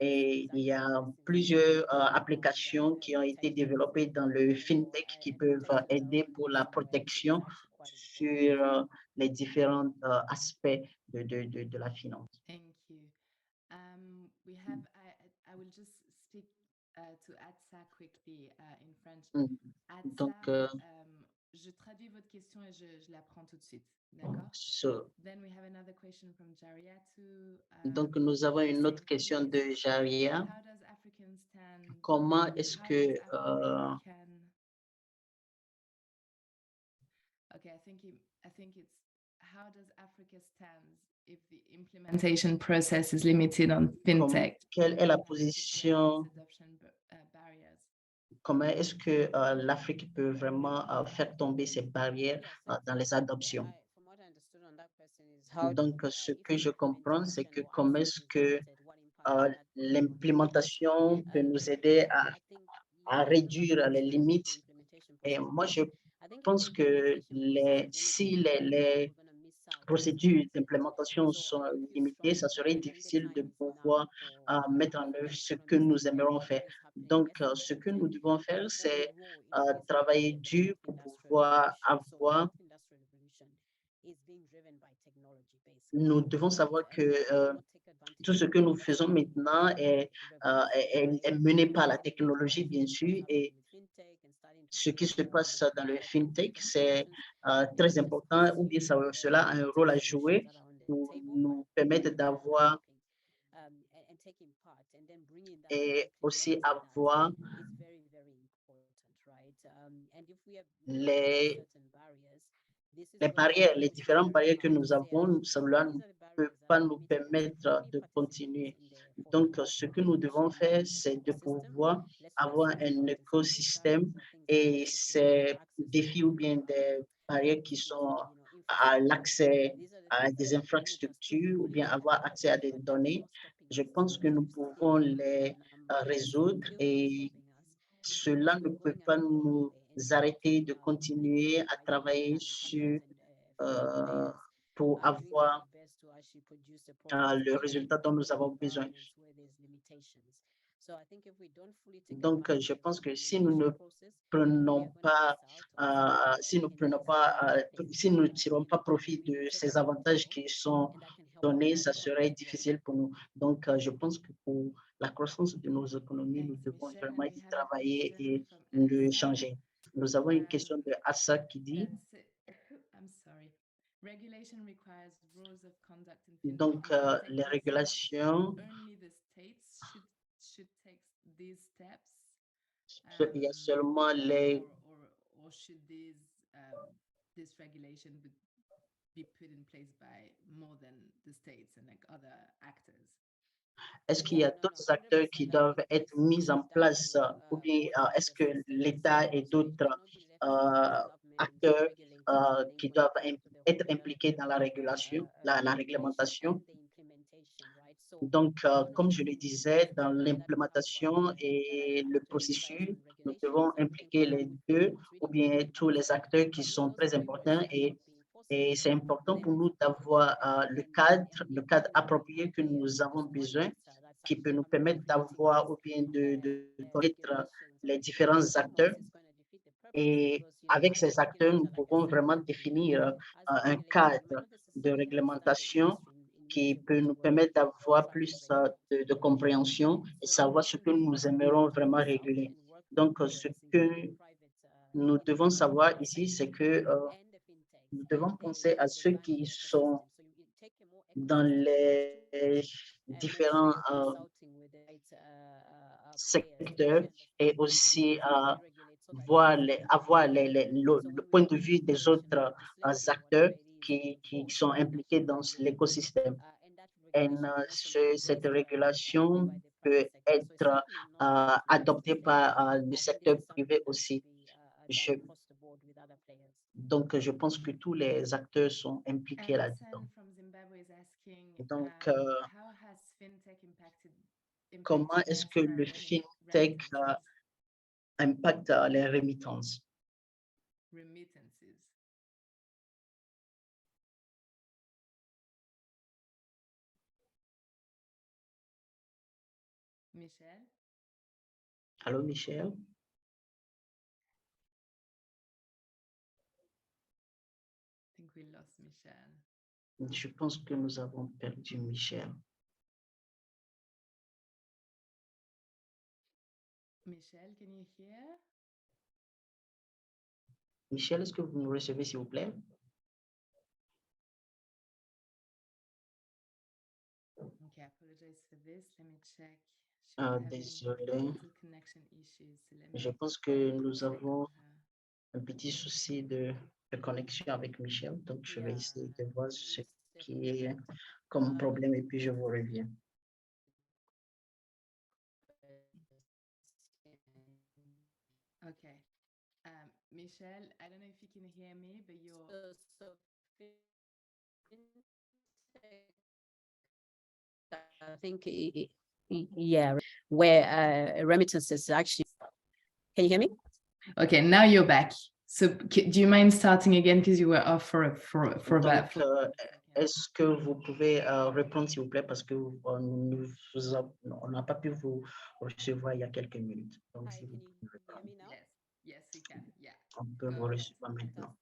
Et il y a plusieurs applications qui ont été développées dans le fintech qui peuvent aider pour la protection sur les différents aspects de la finance. Thank you. We have, I will just speak to Atsa quickly in French. Donc, Atsa, je traduis votre question et je la prends tout de suite. D'accord? Then we have another question from Jariatu. Donc, nous avons une autre question de Jaria. How does African stand? Comment est-ce How que does African? Okay, I think it's how does Africa stand if the implementation process is limited on fintech? Quelle est la position? Barriers. Comment est-ce que l'Afrique peut vraiment faire tomber ces barrières dans les adoptions? Donc, ce que je comprends, c'est que comment est-ce que l'implémentation peut nous aider à réduire les limites. Et moi, je pense que si les procédures d'implémentation sont limitées, ça serait difficile de pouvoir mettre en œuvre ce que nous aimerions faire. Donc, ce que nous devons faire, c'est travailler dur pour pouvoir avoir. Nous devons savoir que tout ce que nous faisons maintenant est mené par la technologie, bien sûr, et ce qui se passe dans le fintech, c'est très important, ou bien cela a un rôle à jouer pour nous permettre d'avoir et aussi avoir les barrières, les différentes barrières que nous avons, cela ne peut pas nous permettre de continuer. Donc, ce que nous devons faire, c'est de pouvoir avoir un écosystème et ces défis ou bien des barrières qui sont à l'accès à des infrastructures ou bien avoir accès à des données. Je pense que nous pouvons les résoudre et cela ne peut pas nous arrêter de continuer à travailler sur pour avoir le résultat dont nous avons besoin. Donc, je pense que si nous ne prenons pas, si nous ne tirons pas profit de ces avantages qui sont donnés, ça serait difficile pour nous. Donc, je pense que pour la croissance de nos économies, nous devons vraiment y travailler et le changer. Nous avons une question de Assa qui dit. Donc, les régulations, il y a seulement les. This regulation be put in place by more than the states and like other actors? Est-ce qu'il y a d'autres acteurs qui doivent être mis en place ou bien est-ce que l'État et d'autres acteurs qui doivent être impliqués dans la régulation, la réglementation? Donc, comme je le disais, dans l'implémentation et le processus, nous devons impliquer les deux ou bien tous les acteurs qui sont très importants et c'est important pour nous d'avoir le cadre approprié que nous avons besoin, qui peut nous permettre d'avoir ou bien de connaître les différents acteurs. Et avec ces acteurs, nous pouvons vraiment définir un cadre de réglementation qui peut nous permettre d'avoir plus de compréhension et savoir ce que nous aimerions vraiment réguler. Donc, ce que nous devons savoir ici, c'est que nous devons penser à ceux qui sont dans les différents secteurs et aussi avoir le point de vue des autres acteurs qui sont impliqués dans l'écosystème. Et cette régulation peut être adoptée par le secteur privé aussi. Donc, je pense que tous les acteurs sont impliqués là-dedans. Donc, comment est-ce que le fintech impacte les remittances? Michel? Allô, Michel? I think we lost Michel. Je pense que nous avons perdu Michel. Michel, can you hear? Michel, est-ce que vous nous recevez, s'il vous plaît? Okay, I apologize for this. Let me check. She was having Désolé. little connection issues. So let Je me pense que nous check avons on her. un petit souci de connexion avec Michel, donc je vais Yeah, essayer de voir ce it's qui est comme problème et puis je vous reviens. Okay. Michel, I don't know if you can hear me, but you're I think, yeah, where remittances actually. Can you hear me? okay. Now you're back. So do you mind starting again because you were off for about. Donc, est-ce que vous pouvez répondre, s'il vous plaît, parce que on n'a pas pu vous recevoir il y a quelques minutes. Donc, Hi, si vous can you pouvez hear répondre, me now? Yes, we can. Yeah. on peut vous recevoir maintenant.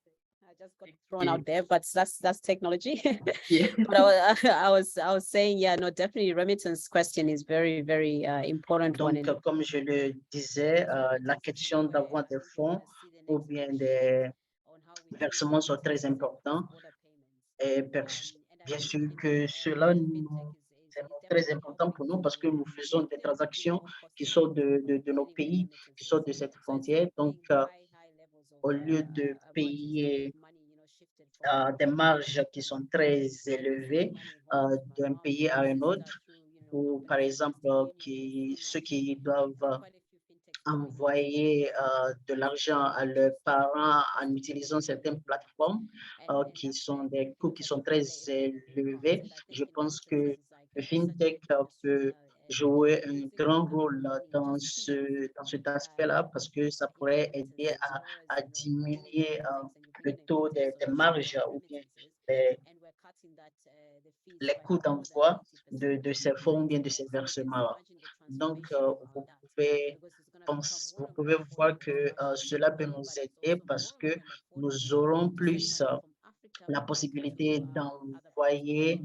I just got thrown out there, but that's technology. Yeah. But I was saying, yeah, no, definitely remittance question is very, very important one. Donc, comme je le disais, la question d'avoir des fonds ou bien des versements sont très importants. Et bien sûr que cela c'est très important pour nous parce que nous faisons des transactions qui sortent de nos pays, qui sortent de cette frontière. Donc, au lieu de payer des marges qui sont très élevées d'un pays à un autre, ou par exemple, ceux qui doivent envoyer de l'argent à leurs parents en utilisant certaines plateformes qui sont des coûts qui sont très élevés. Je pense que le FinTech peut jouer un grand rôle dans cet aspect-là parce que ça pourrait aider à diminuer le taux des marges ou bien les coûts d'envoi de ces fonds ou bien de ces versements-là. Donc, vous pouvez voir que cela peut nous aider parce que nous aurons plus la possibilité d'envoyer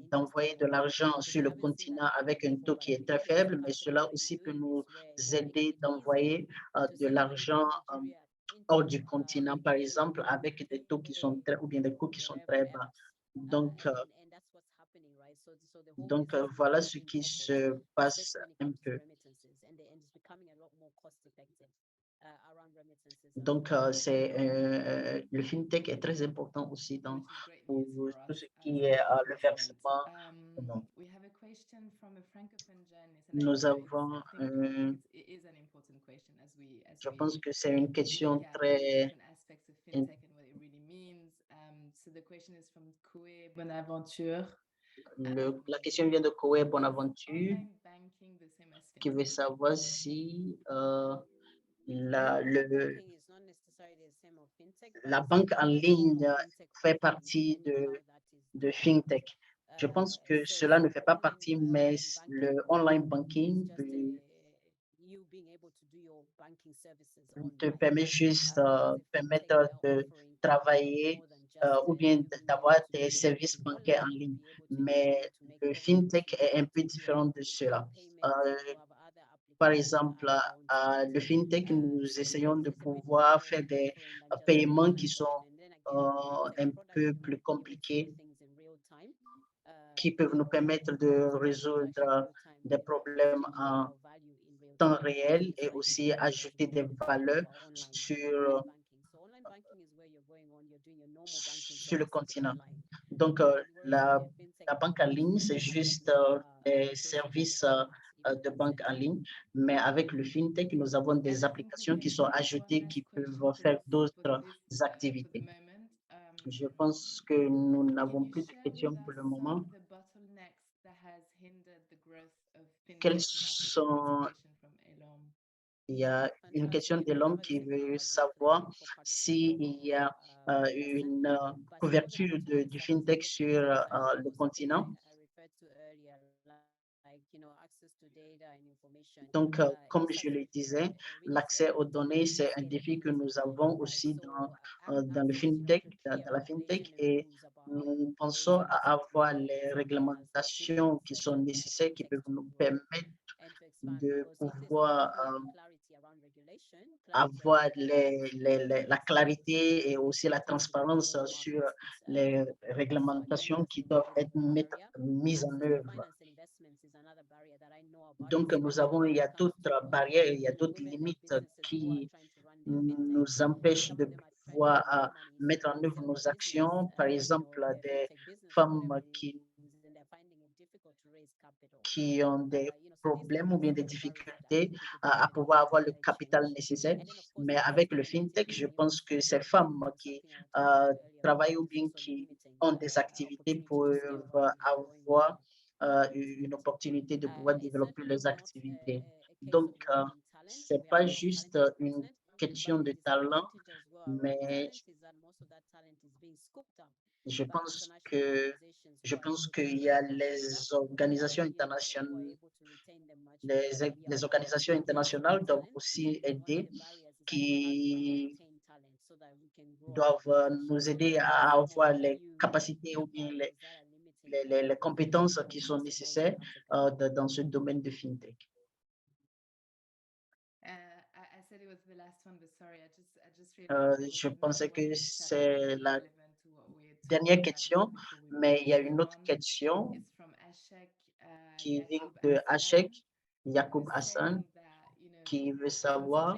de l'argent sur le continent avec un taux qui est très faible, mais cela aussi peut nous aider d'envoyer de l'argent hors du continent, par exemple, avec des taux qui sont très, ou bien des coûts qui sont très bas. Donc, voilà ce qui se passe un peu. Donc, le FinTech est très important aussi dans pour tout ce qui est le versement. Nous avons, je pense que c'est une question très. La question vient de Koé Bonaventure qui veut savoir si la banque en ligne fait partie de FinTech. Je pense que cela ne fait pas partie, mais le online banking te permet juste permettre de travailler ou bien d'avoir des services bancaires en ligne. Mais le FinTech est un peu différent de cela. Par exemple, le FinTech, nous essayons de pouvoir faire des paiements qui sont un peu plus compliqués, qui peuvent nous permettre de résoudre des problèmes en temps réel et aussi ajouter des valeurs sur le continent. Donc, la banque en ligne, c'est juste des services de banque en ligne, mais avec le FinTech, nous avons des applications qui sont ajoutées qui peuvent faire d'autres activités. Je pense que nous n'avons plus de questions pour le moment. Quels sont... Il y a une question de l'homme qui veut savoir s'il y a une couverture du FinTech sur le continent. Donc, comme je le disais, l'accès aux données, c'est un défi que nous avons aussi dans le fintech, dans la fintech, et nous pensons à avoir les réglementations qui sont nécessaires, qui peuvent nous permettre de pouvoir avoir la clarité et aussi la transparence sur les réglementations qui doivent être mises en œuvre. Donc, il y a d'autres barrières, il y a d'autres limites qui nous empêchent de pouvoir mettre en œuvre nos actions. Par exemple, des femmes qui ont des problèmes ou bien des difficultés à pouvoir avoir le capital nécessaire. Mais avec le fintech, je pense que ces femmes qui travaillent ou bien qui ont des activités peuvent avoir une opportunité de pouvoir développer leurs activités. Donc, ce n'est pas juste une question de talent, mais je pense qu'il y a les organisations internationales, les organisations internationales doivent aussi aider, qui doivent nous aider à avoir les capacités ou bien les compétences qui sont nécessaires dans ce domaine de fintech. Je pensais que c'est la dernière question, mais il y a une autre question qui vient de Ashek Yacoub Hassan, qui veut savoir,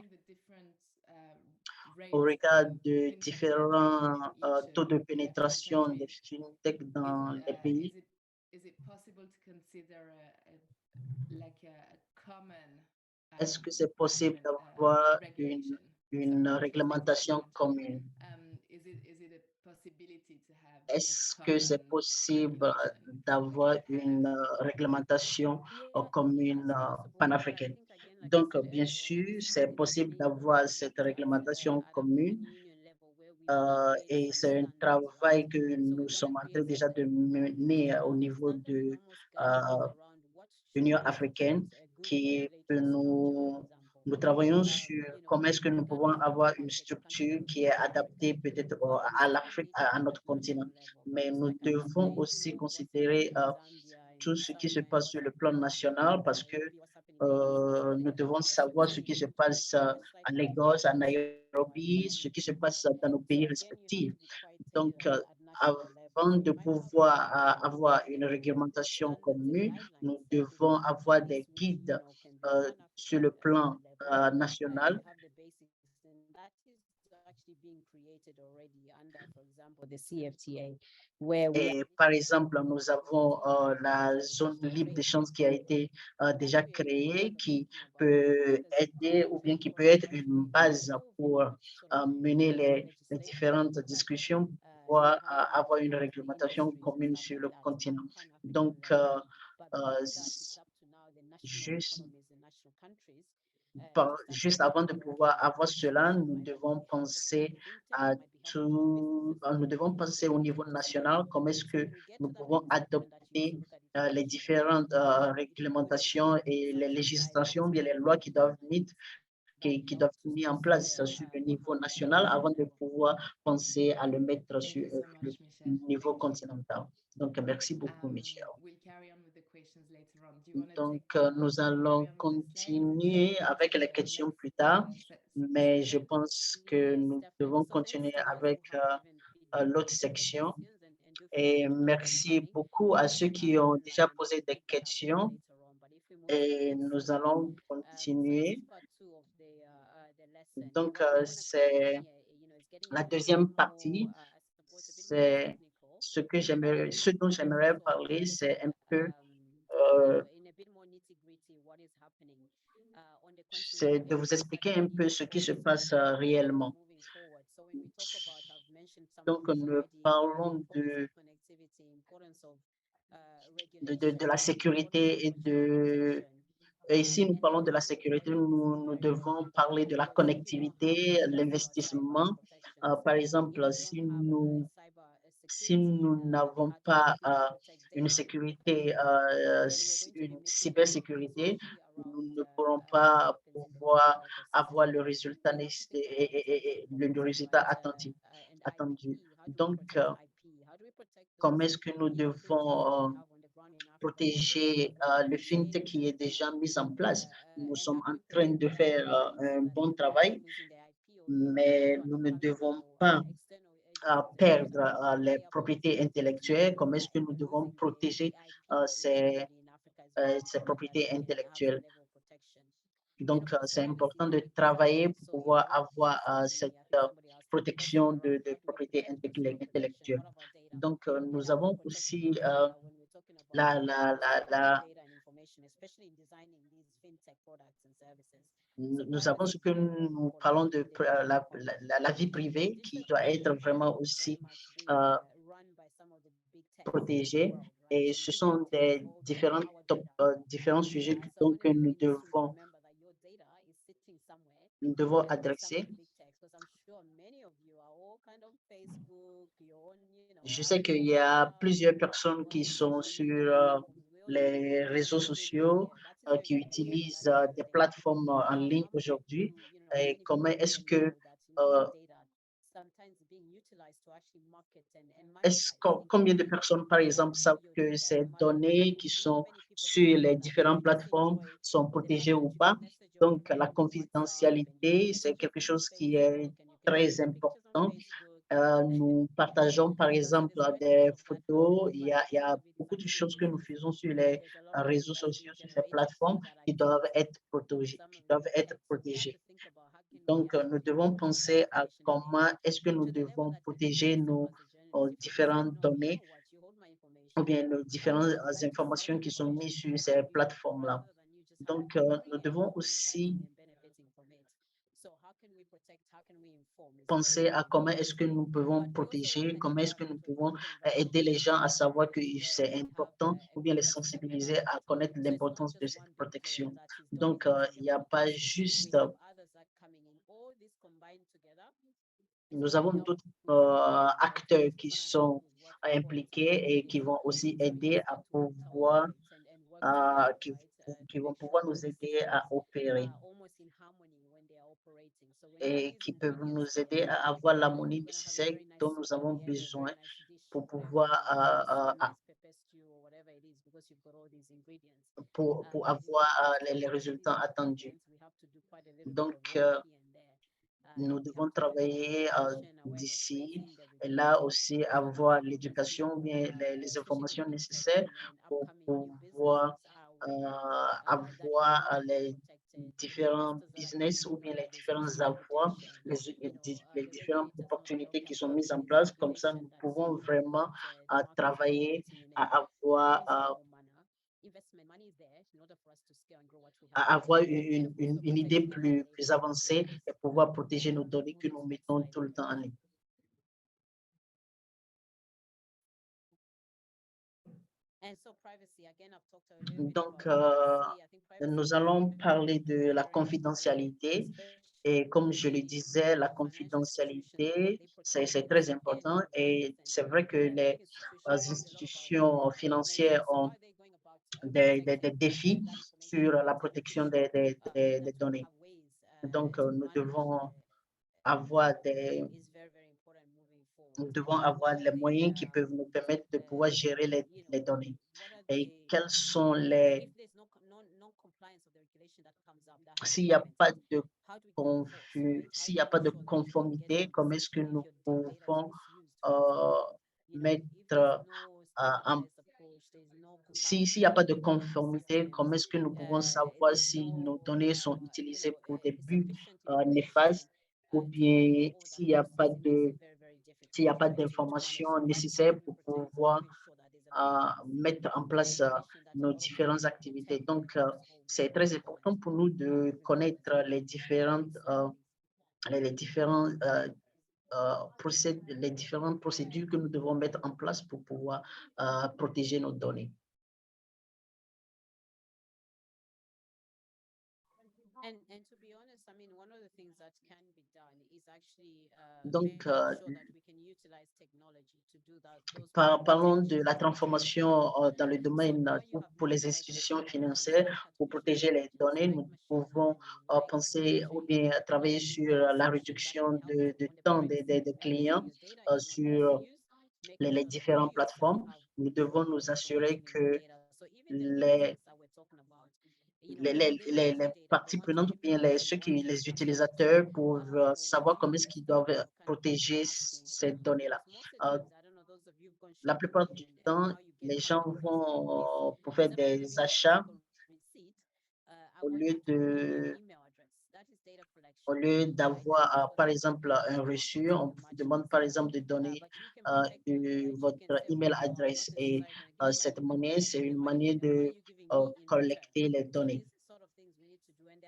au regard de différents taux de pénétration des fintech dans les pays, est-ce que c'est possible d'avoir une réglementation commune? Est-ce que c'est possible d'avoir une réglementation commune panafricaine? Donc, bien sûr, c'est possible d'avoir cette réglementation commune et c'est un travail que nous sommes en train déjà de mener au niveau de l'Union africaine qui peut nous travaillons sur comment est-ce que nous pouvons avoir une structure qui est adaptée peut-être à l'Afrique, à notre continent. Mais nous devons aussi considérer tout ce qui se passe sur le plan national parce que nous devons savoir ce qui se passe à Lagos, à Nairobi, ce qui se passe dans nos pays respectifs. Donc, avant de pouvoir avoir une réglementation commune, nous devons avoir des guides sur le plan national. Et par exemple, nous avons la zone libre d'échange qui a été déjà créée, qui peut aider ou bien qui peut être une base pour mener les différentes discussions pour avoir une réglementation commune sur le continent. Donc, juste avant de pouvoir avoir cela, nous devons penser à nous devons penser au niveau national, comment est-ce que nous pouvons adopter les différentes réglementations et les législations, bien les lois qui doivent être mises en place sur le niveau national avant de pouvoir penser à le mettre sur le niveau continental. Donc, merci beaucoup, Michel. Donc, nous allons continuer avec les questions plus tard, mais je pense que nous devons continuer avec l'autre section. Et merci beaucoup à ceux qui ont déjà posé des questions. Et nous allons continuer. Donc, c'est la deuxième partie. C'est ce dont j'aimerais parler, c'est un peu c'est de vous expliquer un peu ce qui se passe réellement. Donc, nous parlons de la sécurité et ici, nous parlons de la sécurité, nous devons parler de la connectivité, l'investissement. Par exemple, si nous si nous n'avons pas une sécurité, une cybersécurité, nous ne pourrons pas pouvoir avoir le résultat, le résultat attendu. Donc, comment est-ce que nous devons protéger le fintech qui est déjà mis en place? Nous sommes en train de faire un bon travail, mais nous ne devons pas perdre les propriétés intellectuelles. Comment est-ce que nous devons protéger ces propriétés intellectuelles? Donc, c'est important de travailler pour pouvoir avoir cette protection de propriété intellectuelle. Donc, nous avons aussi nous avons ce que nous parlons de la vie privée qui doit être vraiment aussi protégée. Et ce sont des différents sujets donc, que nous devons adresser. Je sais qu'il y a plusieurs personnes qui sont sur les réseaux sociaux, qui utilisent des plateformes en ligne aujourd'hui. Et comment est-ce que combien de personnes, par exemple, savent que ces données qui sont sur les différentes plateformes sont protégées ou pas? Donc, la confidentialité, c'est quelque chose qui est très important. Nous partageons, par exemple, des photos. Il y a beaucoup de choses que nous faisons sur les réseaux sociaux, sur ces plateformes, qui doivent être protégées. Donc, nous devons penser à comment est-ce que nous devons protéger nos différentes données ou bien nos différentes informations qui sont mises sur ces plateformes-là. Donc, nous devons aussi penser à comment est-ce que nous pouvons protéger, comment est-ce que nous pouvons aider les gens à savoir que c'est important ou bien les sensibiliser à connaître l'importance de cette protection. Donc, il n'y a pas juste nous avons d'autres acteurs qui sont impliqués et qui vont aussi aider à pouvoir, qui vont pouvoir nous aider à opérer et qui peuvent nous aider à avoir l'harmonie nécessaire dont nous avons besoin pour pouvoir pour avoir les résultats attendus. Donc, nous devons travailler d'ici et là aussi avoir l'éducation, bien les informations nécessaires pour pouvoir avoir les différents business ou bien les différents avoirs, les différentes opportunités qui sont mises en place. Comme ça, nous pouvons vraiment travailler à avoir une idée plus avancée et pouvoir protéger nos données que nous mettons tout le temps en ligne. Donc, nous allons parler de la confidentialité. Et comme je le disais, la confidentialité, c'est très important. Et c'est vrai que les institutions financières ont des défis sur la protection des données. Donc, nous devons avoir les moyens qui peuvent nous permettre de pouvoir gérer les données. Et quels sont s'il n'y a pas de s'il n'y a pas de conformité, comment est-ce que nous pouvons mettre en s'il n'y a pas de conformité, comment est-ce que nous pouvons savoir si nos données sont utilisées pour des buts néfastes ou bien s'il n'y a pas d'informations nécessaires pour pouvoir mettre en place nos différentes activités. Donc, c'est très important pour nous de connaître les différentes procédures que nous devons mettre en place pour pouvoir protéger nos données. Donc, Parlons de la transformation dans le domaine pour les institutions financières. Pour protéger les données, nous pouvons penser ou bien travailler sur la réduction de temps des clients sur les différentes plateformes. Nous devons nous assurer que les parties prenantes ou bien les utilisateurs peuvent savoir comment est-ce qu'ils doivent protéger ces données-là. La plupart du temps, les gens vont pour faire des achats au lieu d'avoir, par exemple, un reçu, on vous demande, par exemple, de donner votre email adresse. Et cette monnaie, c'est une manière de collecter les données.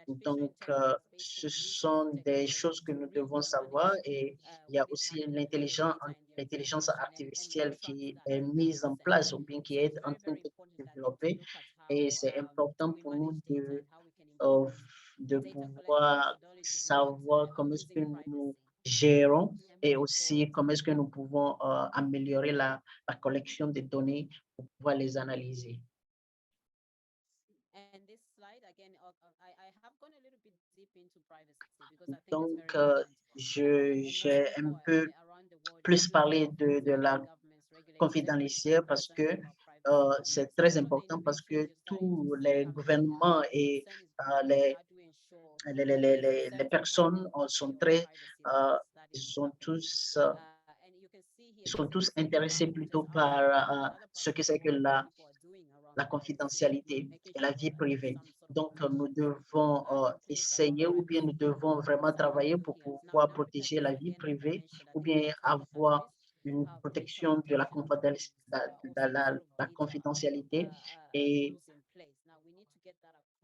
Donc, ce sont des choses que nous devons savoir et il y a aussi l'intelligence artificielle qui est mise en place ou bien qui est en train d'être développée et c'est important pour nous de pouvoir savoir comment est-ce que nous gérons et aussi comment est-ce que nous pouvons améliorer la collection des données pour pouvoir les analyser. Donc, j'ai un peu plus parlé de la confidentialité parce que c'est très important parce que tous les gouvernements et les personnes sont tous intéressés plutôt par ce que c'est que la confidentialité et la vie privée. Donc, nous devons essayer ou bien nous devons vraiment travailler pour pouvoir protéger la vie privée ou bien avoir une protection de la confidentialité et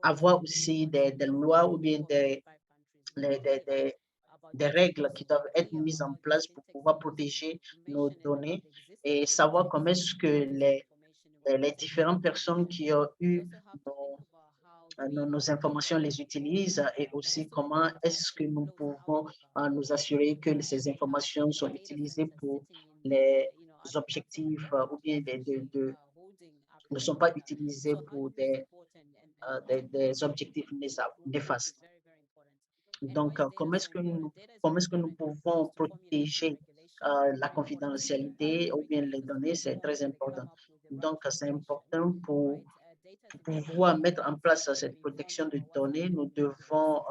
avoir aussi des lois ou bien des règles qui doivent être mises en place pour pouvoir protéger nos données et savoir comment est-ce que les différentes personnes qui ont eu nos informations les utilisent et aussi comment est-ce que nous pouvons nous assurer que ces informations sont utilisées pour les objectifs ou bien ne sont pas utilisées pour des objectifs néfastes. Donc, comment est-ce que nous pouvons protéger la confidentialité ou bien les données, c'est très important. Donc, c'est important pour pouvoir mettre en place cette protection de données, nous devons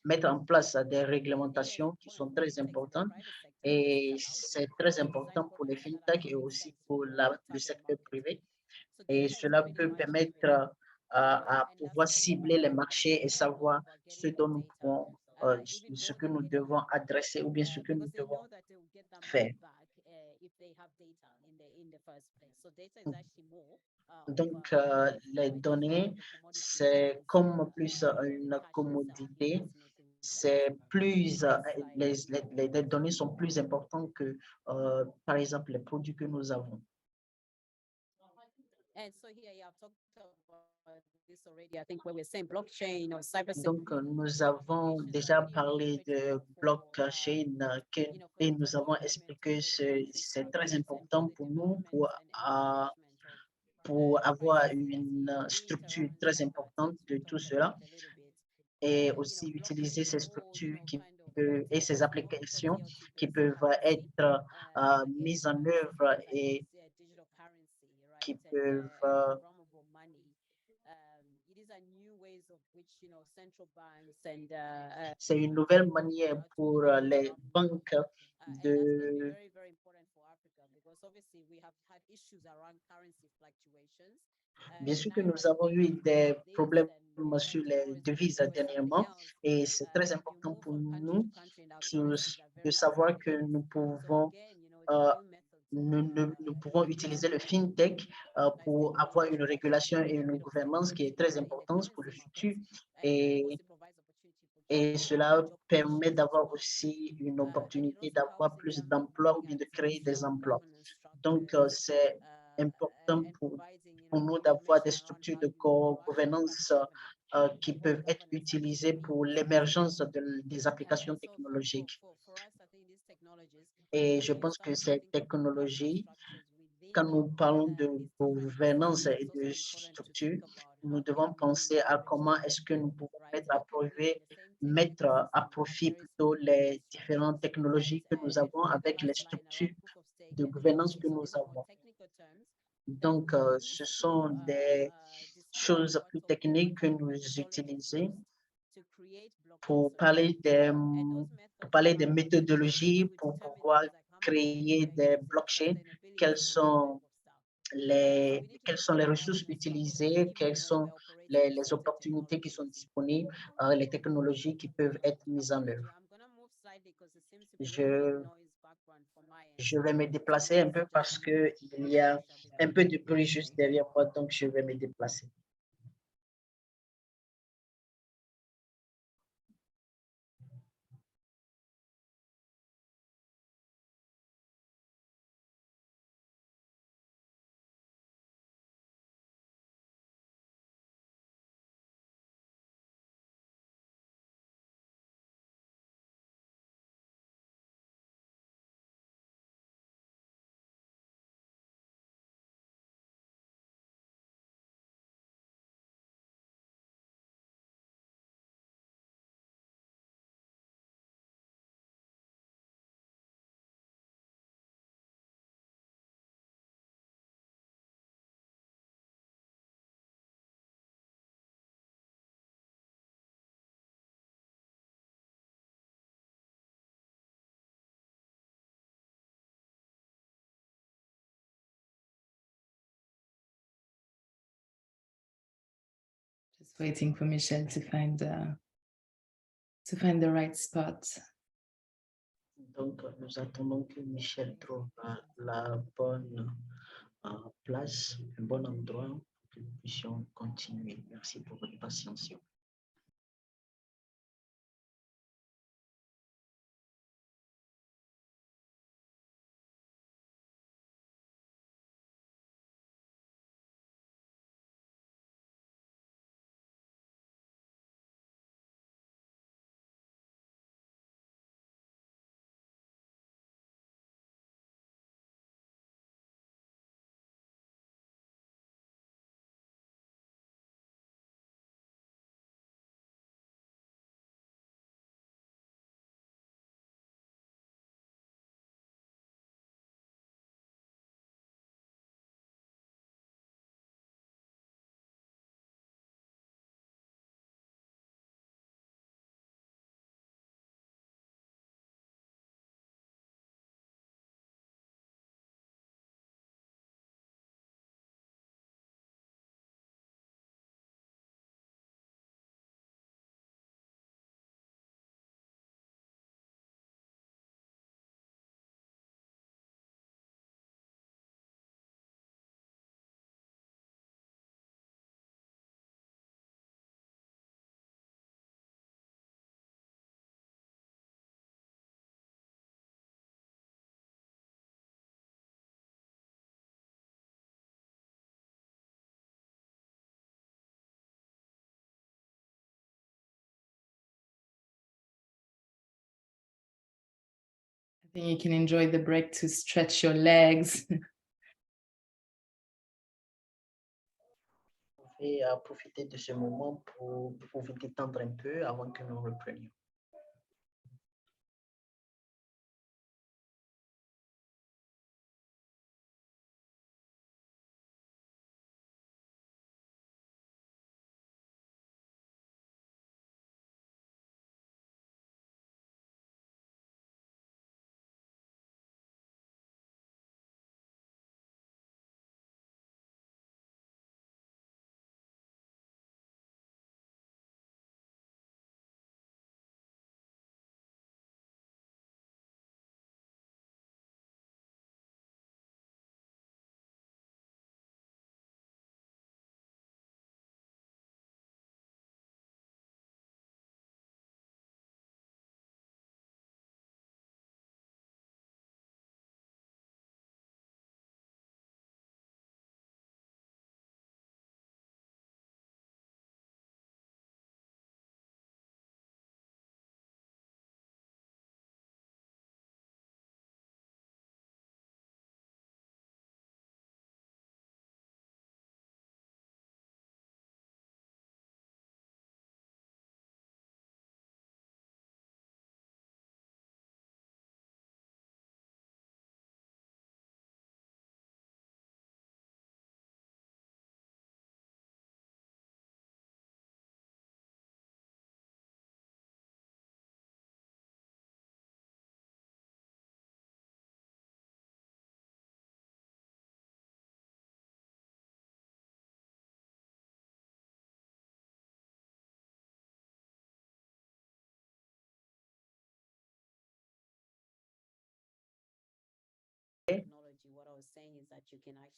mettre en place des réglementations qui sont très importantes et c'est très important pour les fintech et aussi pour le secteur privé. Et cela peut permettre à pouvoir cibler les marchés et savoir ce dont nous pouvons, ce que nous devons adresser ou bien ce que nous devons faire. Donc, les données, c'est comme plus une commodité. C'est plus, les données sont plus importantes que, par exemple, les produits que nous avons. Donc, nous avons déjà parlé de blockchain et nous avons expliqué que c'est très important pour nous pour avoir une structure très importante de tout cela et aussi utiliser ces structures et ces applications qui peuvent être mises en œuvre et qui peuvent c'est une nouvelle manière pour les banques de bien sûr que nous avons eu des problèmes sur les devises dernièrement et c'est très important pour nous de savoir que nous pouvons nous pouvons utiliser le fintech pour avoir une régulation et une gouvernance qui est très importante pour le futur et cela permet d'avoir aussi une opportunité d'avoir plus d'emplois ou bien de créer des emplois. Donc, c'est important pour nous d'avoir des structures de gouvernance qui peuvent être utilisées pour l'émergence des applications technologiques. Et je pense que ces technologies, quand nous parlons de gouvernance et de structure, nous devons penser à comment est-ce que nous pouvons mettre à profit plutôt les différentes technologies que nous avons avec les structures de gouvernance que nous avons. Donc, ce sont des choses plus techniques que nous utilisons pour parler des méthodologies pour pouvoir créer des blockchains. Quelles sont les ressources utilisées, quelles sont les opportunités qui sont disponibles, les technologies qui peuvent être mises en œuvre. Je vais me déplacer un peu parce qu'il y a un peu de bruit juste derrière moi, donc je vais me déplacer. Just waiting for Michel to find the right spot. Donc, nous attendons que Michel trouve la bonne place, un bon endroit pour que nous puissions continuer. Merci pour votre patience. I think you can enjoy the break to stretch your legs. Vous pouvez profiter de ce moment pour vous détendre un peu avant que nous reprenions.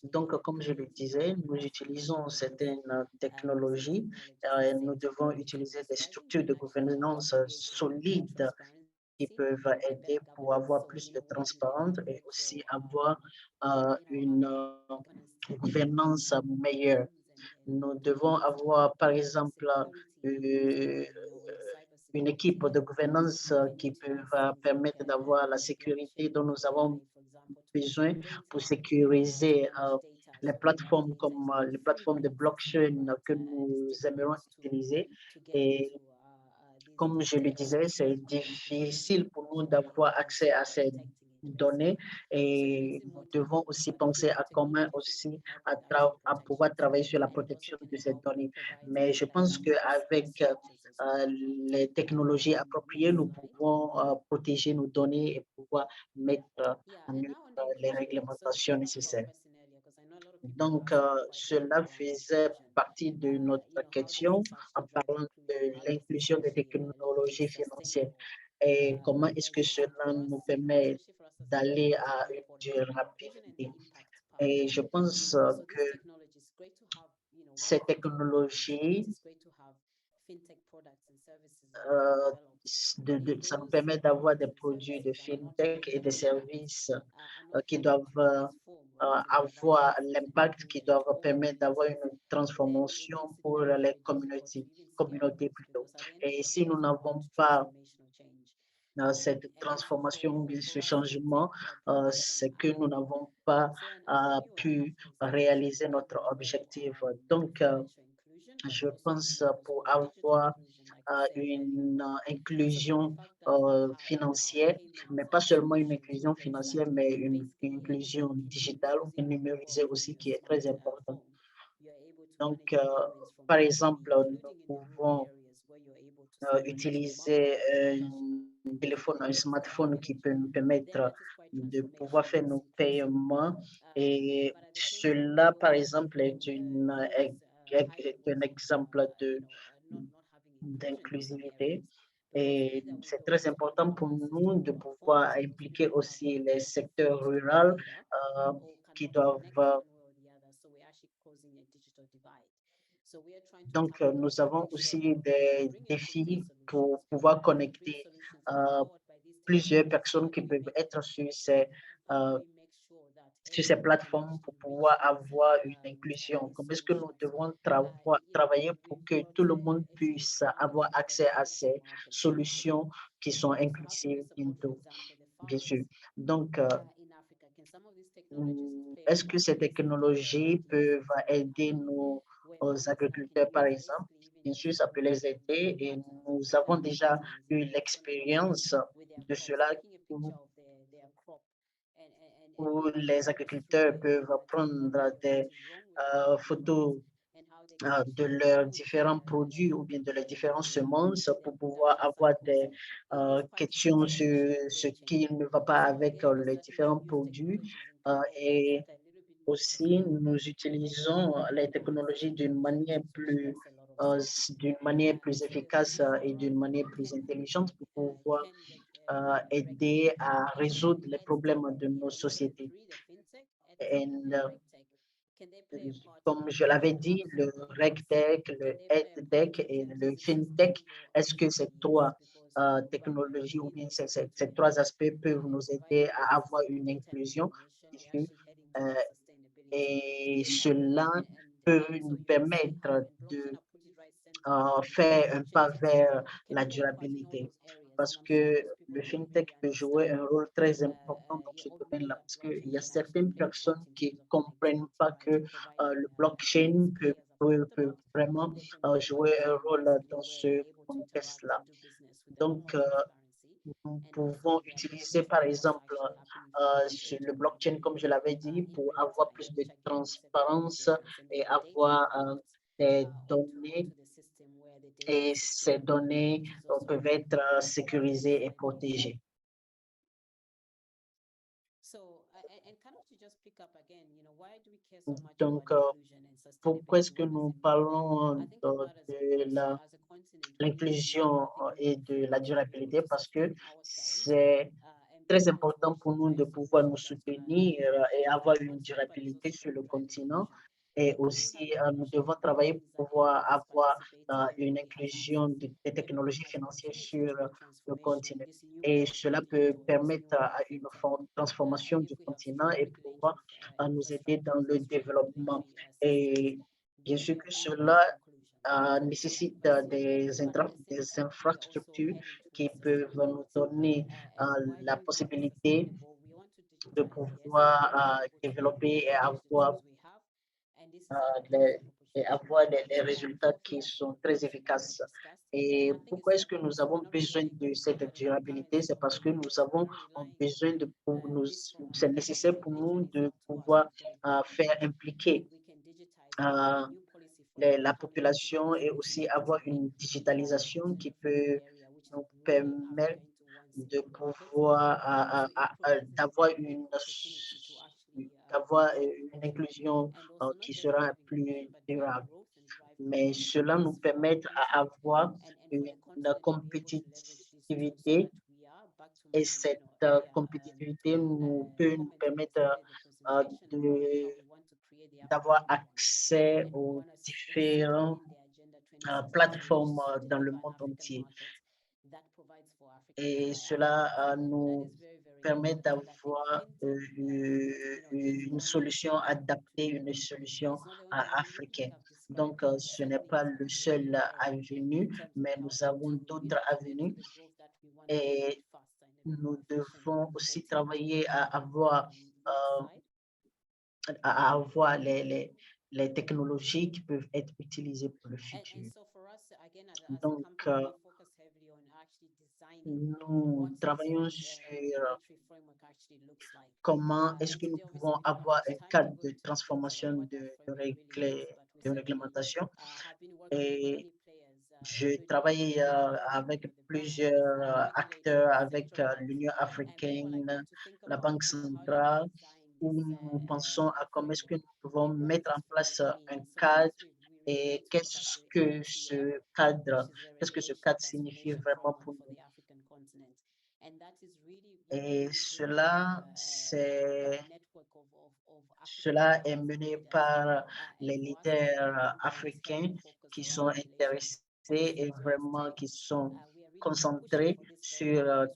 Donc, comme je le disais, nous utilisons certaines technologies. Nous devons utiliser des structures de gouvernance solides qui peuvent aider pour avoir plus de transparence et aussi avoir une gouvernance meilleure. Nous devons avoir, par exemple, une équipe de gouvernance qui peut permettre d'avoir la sécurité dont nous avons besoin pour sécuriser les plateformes comme les plateformes de blockchain que nous aimerions utiliser. Et comme je le disais, c'est difficile pour nous d'avoir accès à ces données et nous devons aussi penser à comment aussi à pouvoir travailler sur la protection de ces données. Mais je pense qu'avec les technologies appropriées, nous pouvons protéger nos données et pouvoir mettre en œuvre les réglementations nécessaires. Donc, cela faisait partie de notre question en parlant de l'inclusion des technologies financières et comment est-ce que cela nous permet d'aller à une durabilité. Et je pense que ces technologies, ça nous permet d'avoir des produits de fintech et des services qui doivent avoir l'impact, qui doivent permettre d'avoir une transformation pour les communautés plutôt. Et si nous n'avons pas cette transformation, ce changement, c'est que nous n'avons pas pu réaliser notre objectif. Donc, je pense pour avoir une inclusion financière, mais pas seulement une inclusion financière, mais une inclusion digitale ou numérisée aussi qui est très importante. Donc, par exemple, nous pouvons utiliser un téléphone, un smartphone qui peut nous permettre de pouvoir faire nos paiements. Et cela, par exemple, est un exemple d'inclusivité. Et c'est très important pour nous de pouvoir impliquer aussi les secteurs ruraux qui doivent. Donc, nous avons aussi des défis pour pouvoir connecter plusieurs personnes qui peuvent être sur ces plateformes pour pouvoir avoir une inclusion. Comment est-ce que nous devons travailler pour que tout le monde puisse avoir accès à ces solutions qui sont inclusives bientôt, bien sûr. Donc, est-ce que ces technologies peuvent aider nos agriculteurs, par exemple? Bien sûr, ça peut les aider et nous avons déjà eu l'expérience de cela où les agriculteurs peuvent prendre des photos de leurs différents produits ou bien de leurs différentes semences pour pouvoir avoir des questions sur ce qui ne va pas avec les différents produits. Et aussi, nous utilisons les technologies d'une manière plus efficace et d'une manière plus intelligente pour pouvoir aider à résoudre les problèmes de nos sociétés. Et, comme je l'avais dit, le RegTech, le EdTech et le FinTech, est-ce que ces trois technologies ou bien ces trois aspects peuvent nous aider à avoir une inclusion et cela peut nous permettre de faire un pas vers la durabilité parce que le FinTech peut jouer un rôle très important dans ce domaine-là parce qu'il y a certaines personnes qui ne comprennent pas que le blockchain peut vraiment jouer un rôle dans ce contexte-là. Donc, nous pouvons utiliser, par exemple, sur le blockchain, comme je l'avais dit, pour avoir plus de transparence et avoir des données. Et ces données peuvent être sécurisées et protégées. Donc, pourquoi est-ce que nous parlons de l'inclusion et de la durabilité? Parce que c'est très important pour nous de pouvoir nous soutenir et avoir une durabilité sur le continent. Et aussi, nous devons travailler pour pouvoir avoir une inclusion des technologies financières sur le continent. Et cela peut permettre à une transformation du continent et pouvoir nous aider dans le développement. Et bien sûr que cela nécessite des infrastructures qui peuvent nous donner la possibilité de pouvoir développer et avoir les résultats qui sont très efficaces. Et pourquoi est-ce que nous avons besoin de cette durabilité? C'est parce que nous avons besoin c'est nécessaire pour nous de pouvoir faire impliquer la population et aussi avoir une digitalisation qui peut nous permettre de pouvoir d'avoir une inclusion qui sera plus durable. Mais cela nous permet d'avoir une compétitivité et cette compétitivité peut nous permettre d'avoir accès aux différentes plateformes dans le monde entier. Et cela nous permet d'avoir une solution adaptée, une solution africaine. Donc, ce n'est pas le seul avenue, mais nous avons d'autres avenues et nous devons aussi travailler à avoir les technologies qui peuvent être utilisées pour le futur. Donc, nous travaillons sur comment est-ce que nous pouvons avoir un cadre de transformation de réglementation. Et je travaille avec plusieurs acteurs, avec l'Union africaine, la Banque centrale, où nous pensons à comment est-ce que nous pouvons mettre en place un cadre et qu'est-ce que ce cadre signifie vraiment pour nous. Et cela est mené par les leaders africains qui sont intéressés et vraiment qui sont concentrés sur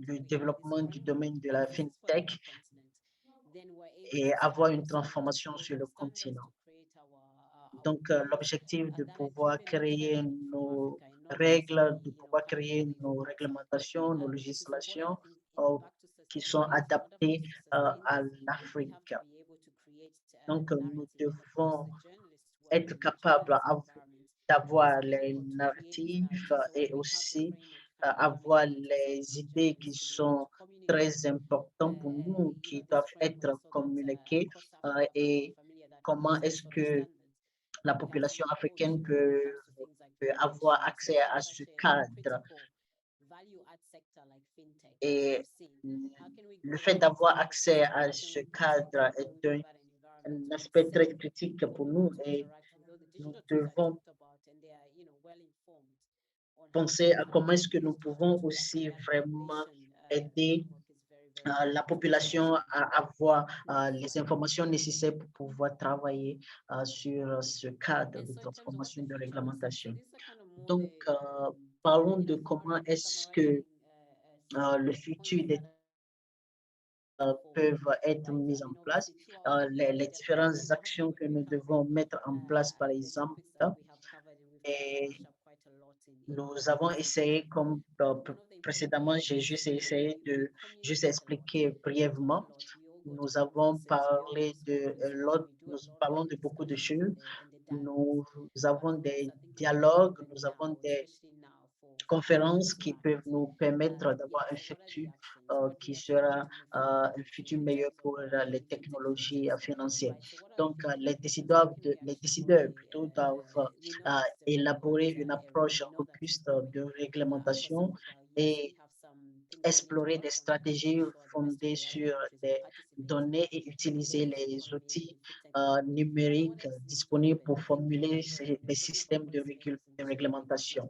le développement du domaine de la FinTech et avoir une transformation sur le continent. Donc, l'objectif de pouvoir créer nos règles, de pouvoir créer nos réglementations, nos législations qui sont adaptées à l'Afrique. Donc, nous devons être capables d'avoir les narratifs et aussi avoir les idées qui sont très importantes pour nous, qui doivent être communiquées et comment est-ce que la population africaine peut avoir accès à ce cadre. Et le fait d'avoir accès à ce cadre est un aspect très critique pour nous et nous devons penser à comment est-ce que nous pouvons aussi vraiment aider la population à avoir les informations nécessaires pour pouvoir travailler sur ce cadre de transformation de réglementation. Donc, parlons de comment est-ce que le futur des peuvent être mises en place, les différentes actions que nous devons mettre en place, par exemple. Et nous avons essayé, comme précédemment, j'ai juste essayé de juste expliquer brièvement. Nous avons parlé nous parlons de beaucoup de choses. Nous avons des dialogues, nous avons des conférences qui peuvent nous permettre d'avoir un futur qui sera un futur meilleur pour les technologies financières. Donc, les décideurs plutôt doivent élaborer une approche robuste de réglementation et explorer des stratégies fondées sur des données et utiliser les outils numériques disponibles pour formuler des systèmes de réglementation.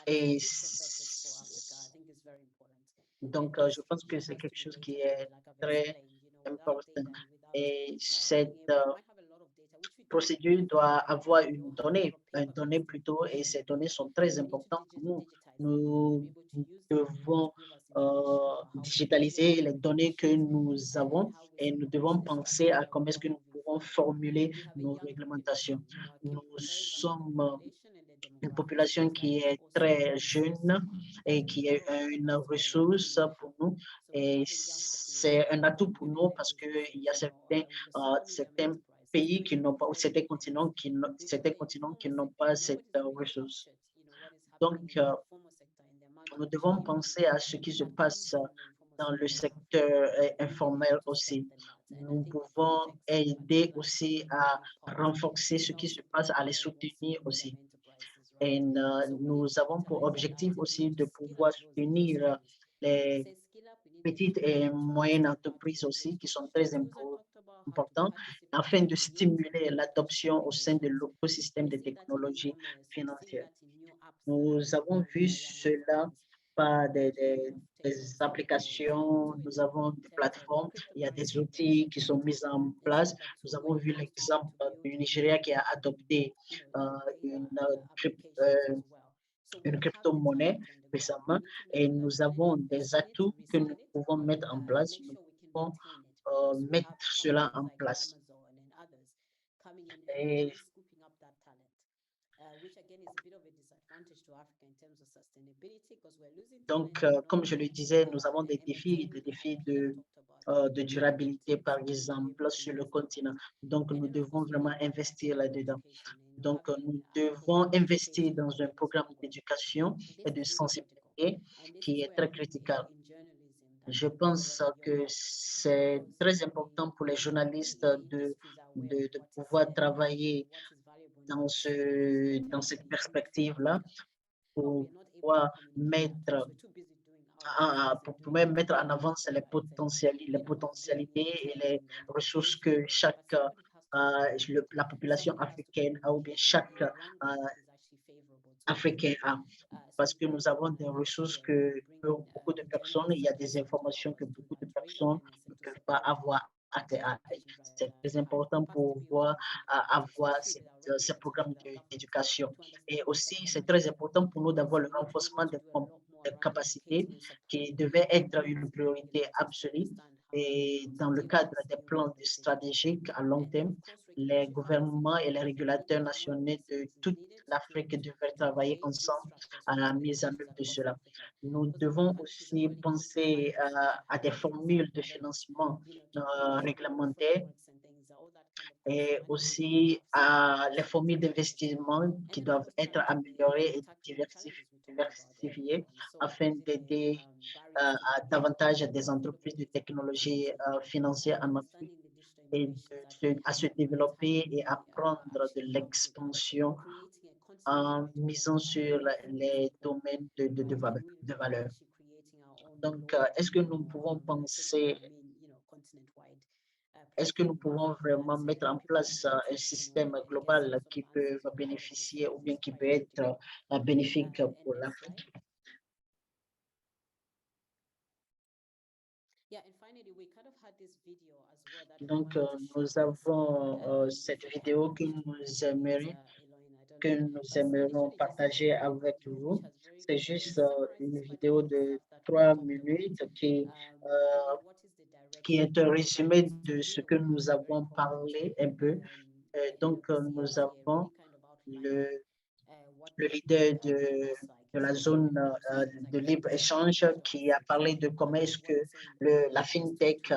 Et donc, je pense que c'est quelque chose qui est très important. Et cette procédure doit avoir une donnée plutôt, et ces données sont très importantes pour nous. Nous devons digitaliser les données que nous avons et nous devons penser à comment est-ce que nous pouvons formuler nos réglementations. Nous sommes une population qui est très jeune et qui est une ressource pour nous. Et c'est un atout pour nous parce qu'il y a certains pays qui n'ont pas, ou certains continents qui n'ont pas cette ressource. Donc, nous devons penser à ce qui se passe dans le secteur informel aussi. Nous pouvons aider aussi à renforcer ce qui se passe, à les soutenir aussi. Et nous avons pour objectif aussi de pouvoir soutenir les petites et moyennes entreprises aussi qui sont très importantes afin de stimuler l'adoption au sein de l'écosystème des technologies financières. Nous avons vu cela par des applications, nous avons des plateformes, il y a des outils qui sont mis en place. Nous avons vu l'exemple du Nigeria qui a adopté une crypto-monnaie récemment, et nous avons des atouts que nous pouvons mettre en place. Nous pouvons mettre cela en place. Et donc, comme je le disais, nous avons des défis de durabilité, par exemple, sur le continent. Donc, nous devons vraiment investir là-dedans. Donc, nous devons investir dans un programme d'éducation et de sensibilité qui est très critical. Je pense que c'est très important pour les journalistes de pouvoir travailler dans cette perspective-là pour pouvoir mettre en avant les potentialités et les ressources que la population africaine a, ou bien chaque Africain a. Parce que nous avons des ressources que beaucoup de personnes, il y a des informations que beaucoup de personnes ne peuvent pas avoir accès à. C'est très important pour pouvoir avoir ces programmes d'éducation. Et aussi, c'est très important pour nous d'avoir le renforcement des capacités qui devait être une priorité absolue. Et dans le cadre des plans stratégiques à long terme, les gouvernements et les régulateurs nationaux de toute l'Afrique devraient travailler ensemble à la mise en œuvre de cela. Nous devons aussi penser à des formules de financement réglementaires et aussi à les formules d'investissement qui doivent être améliorées et diversifiées afin d'aider davantage des entreprises de technologie financière en Afrique et à se développer et à prendre de l'expansion en misant sur les domaines de valeur. Donc, est-ce que nous pouvons vraiment mettre en place un système global qui peut bénéficier ou bien qui peut être bénéfique pour l'Afrique? Donc, nous avons cette vidéo que nous aimerions partager avec vous. C'est juste une vidéo de 3 minutes qui est un résumé de ce que nous avons parlé un peu. Donc, nous avons le leader de la zone de libre-échange qui a parlé de comment est-ce que la FinTech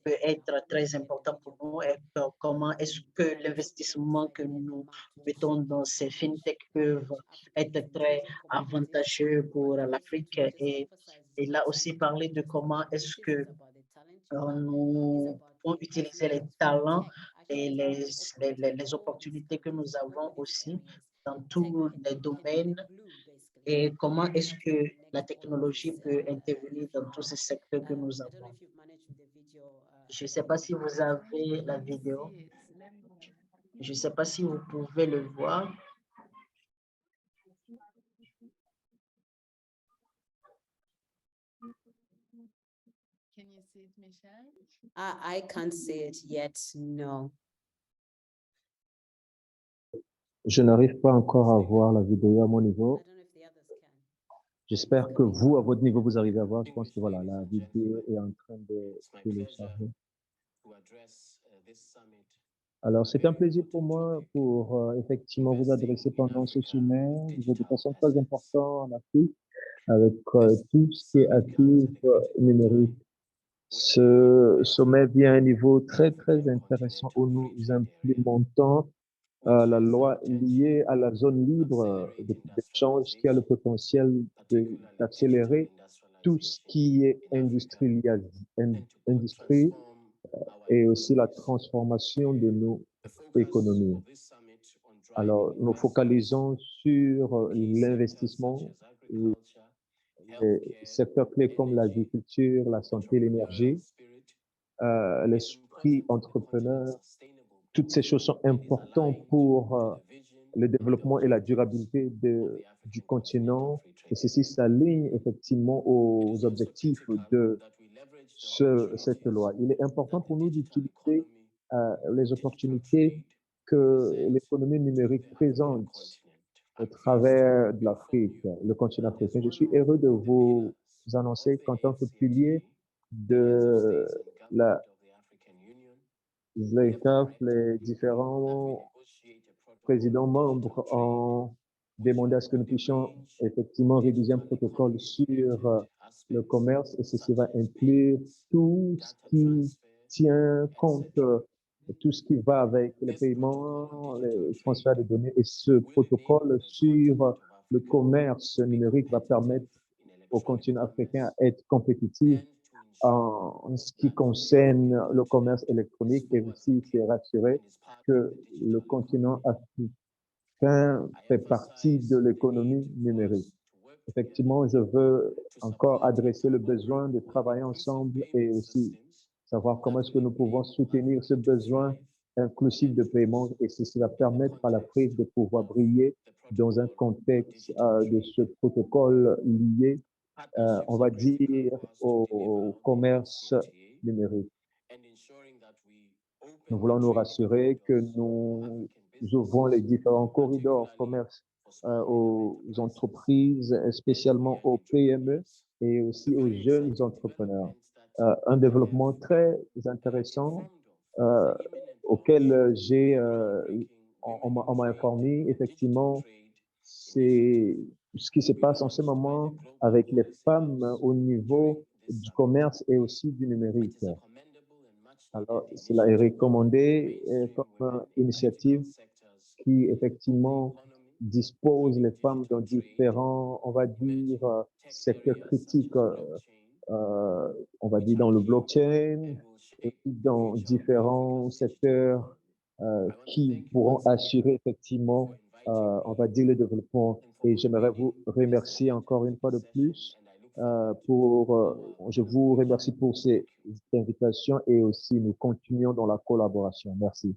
peut être très important pour nous et comment est-ce que l'investissement que nous mettons dans ces FinTech peuvent être très avantageux pour l'Afrique. Et il a aussi parlé de comment est-ce que nous pouvons utiliser les talents et les opportunités que nous avons aussi dans tous les domaines et comment est-ce que la technologie peut intervenir dans tous ces secteurs que nous avons. Je ne sais pas si vous avez la vidéo. Je ne sais pas si vous pouvez le voir. you see it, Michelle? I can't see it yet, no. Je n'arrive pas encore à voir la vidéo à mon niveau. I don't know if the others can. J'espère que vous, à votre niveau, vous arrivez à voir. Je pense que voilà, la vidéo est en train de télécharger. Alors, c'est un plaisir pour moi pour effectivement vous adresser pendant ce sommet. Vous êtes des personnes très importantes en Afrique avec tout ce qui est actif numérique. Ce sommet vient à un niveau très, très intéressant où nous implémentons la loi liée à la zone libre d'échange qui a le potentiel d'accélérer tout ce qui est industrie et aussi la transformation de nos économies. Alors, nous focalisons sur l'investissement, les secteurs clés comme l'agriculture, la santé, l'énergie, l'esprit entrepreneur. Toutes ces choses sont importantes pour le développement et la durabilité du continent. Et ceci s'aligne effectivement aux objectifs de cette loi. Il est important pour nous d'utiliser les opportunités que l'économie numérique présente au travers de l'Afrique, le continent africain. Je suis heureux de vous annoncer qu'en tant que pilier de la ZLECAf, les différents présidents membres ont demandé à ce que nous puissions effectivement rédiger un protocole sur le commerce et ceci va inclure tout ce qui tient compte de tout ce qui va avec les paiements, les transferts de données et ce protocole sur le commerce numérique va permettre au continent africain à être compétitif en ce qui concerne le commerce électronique et aussi c'est rassurer que le continent africain fait partie de l'économie numérique. Effectivement, je veux encore adresser le besoin de travailler ensemble et aussi savoir comment est-ce que nous pouvons soutenir ce besoin inclusif de paiement et ceci va permettre à l'Afrique de pouvoir briller dans un contexte de ce protocole lié on va dire, au commerce numérique. Nous voulons nous rassurer que nous ouvrons les différents corridors commerce aux entreprises, spécialement aux PME et aussi aux jeunes entrepreneurs. Un développement très intéressant auquel on m'a informé, effectivement, c'est ce qui se passe en ce moment avec les femmes au niveau du commerce et aussi du numérique. Alors, cela est recommandé comme initiative qui effectivement dispose les femmes dans différents, on va dire, secteurs critiques, on va dire dans le blockchain et dans différents secteurs qui pourront assurer effectivement, on va dire, le développement. Et j'aimerais vous remercier encore une fois de plus je vous remercie pour ces invitations et aussi nous continuons dans la collaboration. Merci.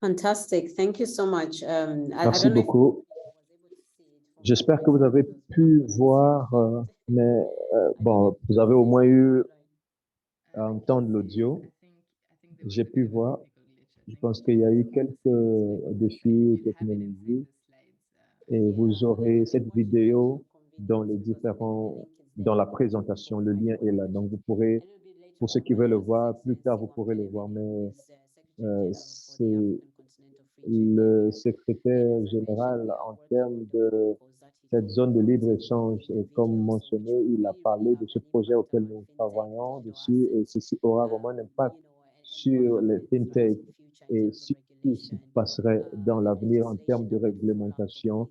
Fantastic. Thank you so much. Merci beaucoup. J'espère que vous avez pu voir, mais bon, vous avez au moins eu à entendre l'audio. J'ai pu voir. Je pense qu'il y a eu quelques défis technologiques et vous aurez cette vidéo dans dans la présentation. Le lien est là. Donc, vous pourrez, pour ceux qui veulent le voir, plus tard, vous pourrez le voir. Mais c'est le secrétaire général en termes de cette zone de libre-échange. Et comme mentionné, il a parlé de ce projet auquel nous travaillons dessus et ceci aura vraiment un impact sur les fintech et sur tout ce qui passerait dans l'avenir en termes de réglementation,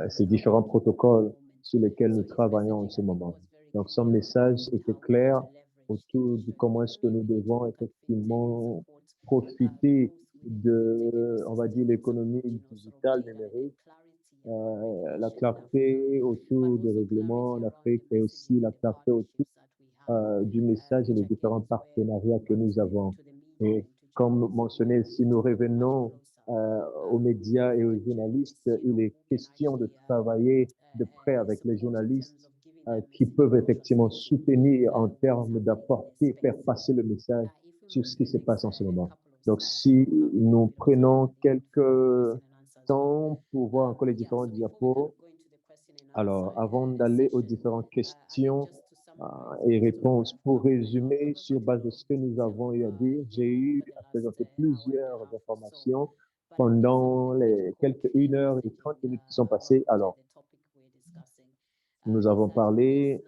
ces différents protocoles sur lesquels nous travaillons en ce moment. Donc, son message était clair autour de comment est-ce que nous devons effectivement profiter de, on va dire, l'économie digitale numérique la clarté autour des règlements en Afrique et aussi la clarté autour du message et les différents partenariats que nous avons. Et comme mentionné, si nous revenons aux médias et aux journalistes, il est question de travailler de près avec les journalistes qui peuvent effectivement soutenir en termes d'apporter, faire passer le message sur ce qui se passe en ce moment. Donc, si nous prenons quelques temps pour voir encore les différents diapos, alors avant d'aller aux différentes questions et réponses, pour résumer sur base de ce que nous avons eu à dire, j'ai eu à présenter plusieurs informations pendant les quelques 1 heure et 30 minutes qui sont passées. Alors, nous avons parlé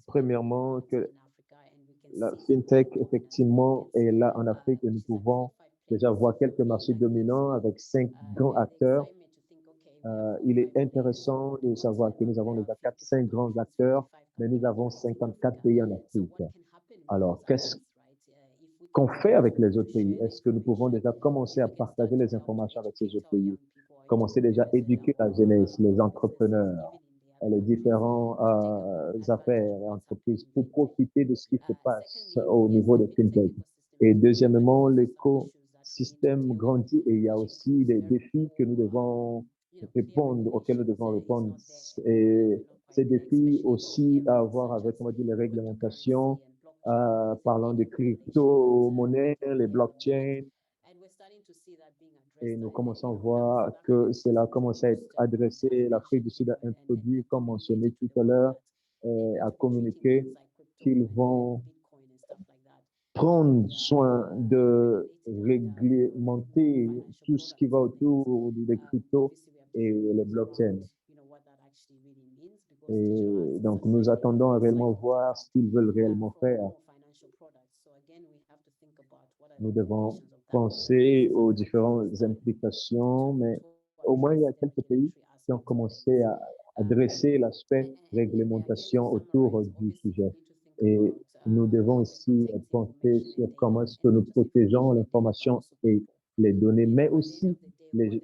premièrement que la FinTech, effectivement, est là en Afrique et nous pouvons déjà voir quelques marchés dominants avec 5 grands acteurs. Il est intéressant de savoir que nous avons déjà 4-5 grands acteurs, mais nous avons 54 pays en Afrique. Alors, qu'est-ce qu'on fait avec les autres pays? Est-ce que nous pouvons déjà commencer à partager les informations avec ces autres pays? Commencer déjà à éduquer la jeunesse, les entrepreneurs, les différents affaires et entreprises pour profiter de ce qui se passe au niveau de FinTech. Et deuxièmement, l'écosystème grandit et il y a aussi des défis que nous devons répondre, auxquels nous devons répondre. Et ces défis aussi à avoir avec, on va dire, les réglementations, parlant de crypto-monnaies, les blockchains. Et nous commençons à voir que cela commence à être adressé. L'Afrique du Sud a introduit, comme mentionné tout à l'heure, a communiqué qu'ils vont prendre soin de réglementer tout ce qui va autour des cryptos et les blockchains. Et donc, nous attendons à réellement voir ce qu'ils veulent réellement faire. Nous devons penser aux différentes implications, mais au moins, il y a quelques pays qui ont commencé à adresser l'aspect réglementation autour du sujet. Et nous devons aussi penser sur comment est-ce que nous protégeons l'information et les données, mais aussi les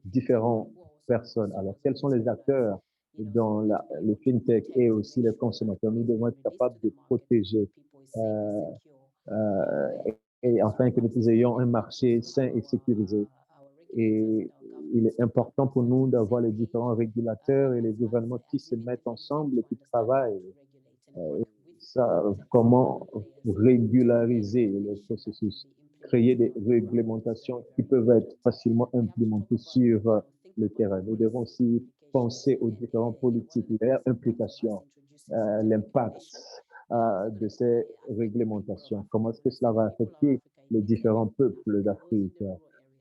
différentes personnes. Alors, quels sont les acteurs dans le FinTech et aussi les consommateurs? Nous devons être capables de protéger et afin que nous ayons un marché sain et sécurisé. Et il est important pour nous d'avoir les différents régulateurs et les gouvernements qui se mettent ensemble et qui travaillent. Comment régulariser le processus, créer des réglementations qui peuvent être facilement implémentées sur le terrain. Nous devons aussi penser aux différentes politiques, leur implication, l'impact de ces réglementations. Comment est-ce que cela va affecter les différents peuples d'Afrique?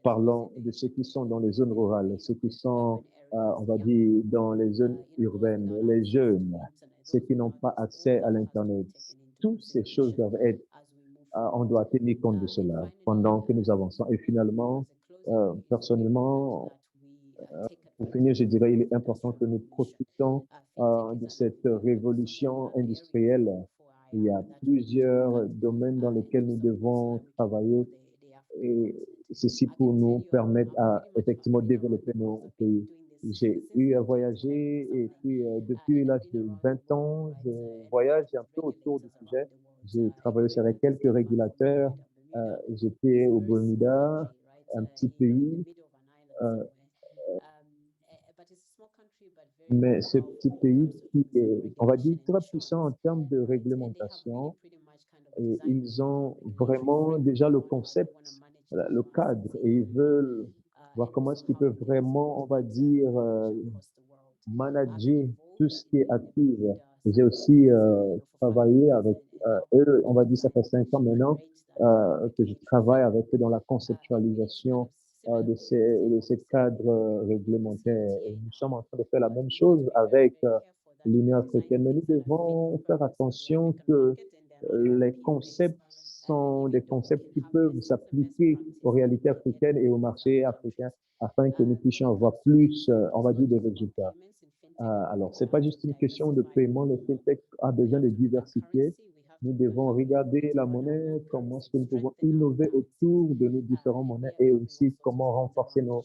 Parlons de ceux qui sont dans les zones rurales, ceux qui sont, on va dire, dans les zones urbaines, les jeunes, ceux qui n'ont pas accès à l'Internet. Toutes ces choses doivent être, on doit tenir compte de cela pendant que nous avançons. Et finalement, personnellement, pour finir, je dirais il est important que nous profitons de cette révolution industrielle. Il y a plusieurs domaines dans lesquels nous devons travailler et ceci pour nous permettre à effectivement développer nos pays. J'ai eu à voyager et puis depuis l'âge de 20 ans, je voyage un peu autour du sujet. J'ai travaillé sur quelques régulateurs. J'étais au Bermuda, un petit pays, mais ce petit pays qui est, on va dire, très puissant en termes de réglementation. Et ils ont vraiment déjà le concept, le cadre, et ils veulent voir comment est-ce qu'ils peuvent vraiment, on va dire, manager tout ce qui est actif. J'ai aussi travaillé avec eux, on va dire, ça fait 5 ans maintenant que je travaille avec eux dans la conceptualisation de ces cadres réglementaires. Et nous sommes en train de faire la même chose avec l'Union africaine, mais nous devons faire attention que les concepts sont des concepts qui peuvent s'appliquer aux réalités africaines et au marché africain afin que nous puissions avoir plus, on va dire, de résultats. Alors, c'est pas juste une question de paiement. Le FinTech a besoin de diversifier. Nous devons regarder la monnaie, comment est-ce que nous pouvons innover autour de nos différentes monnaies et aussi comment renforcer nos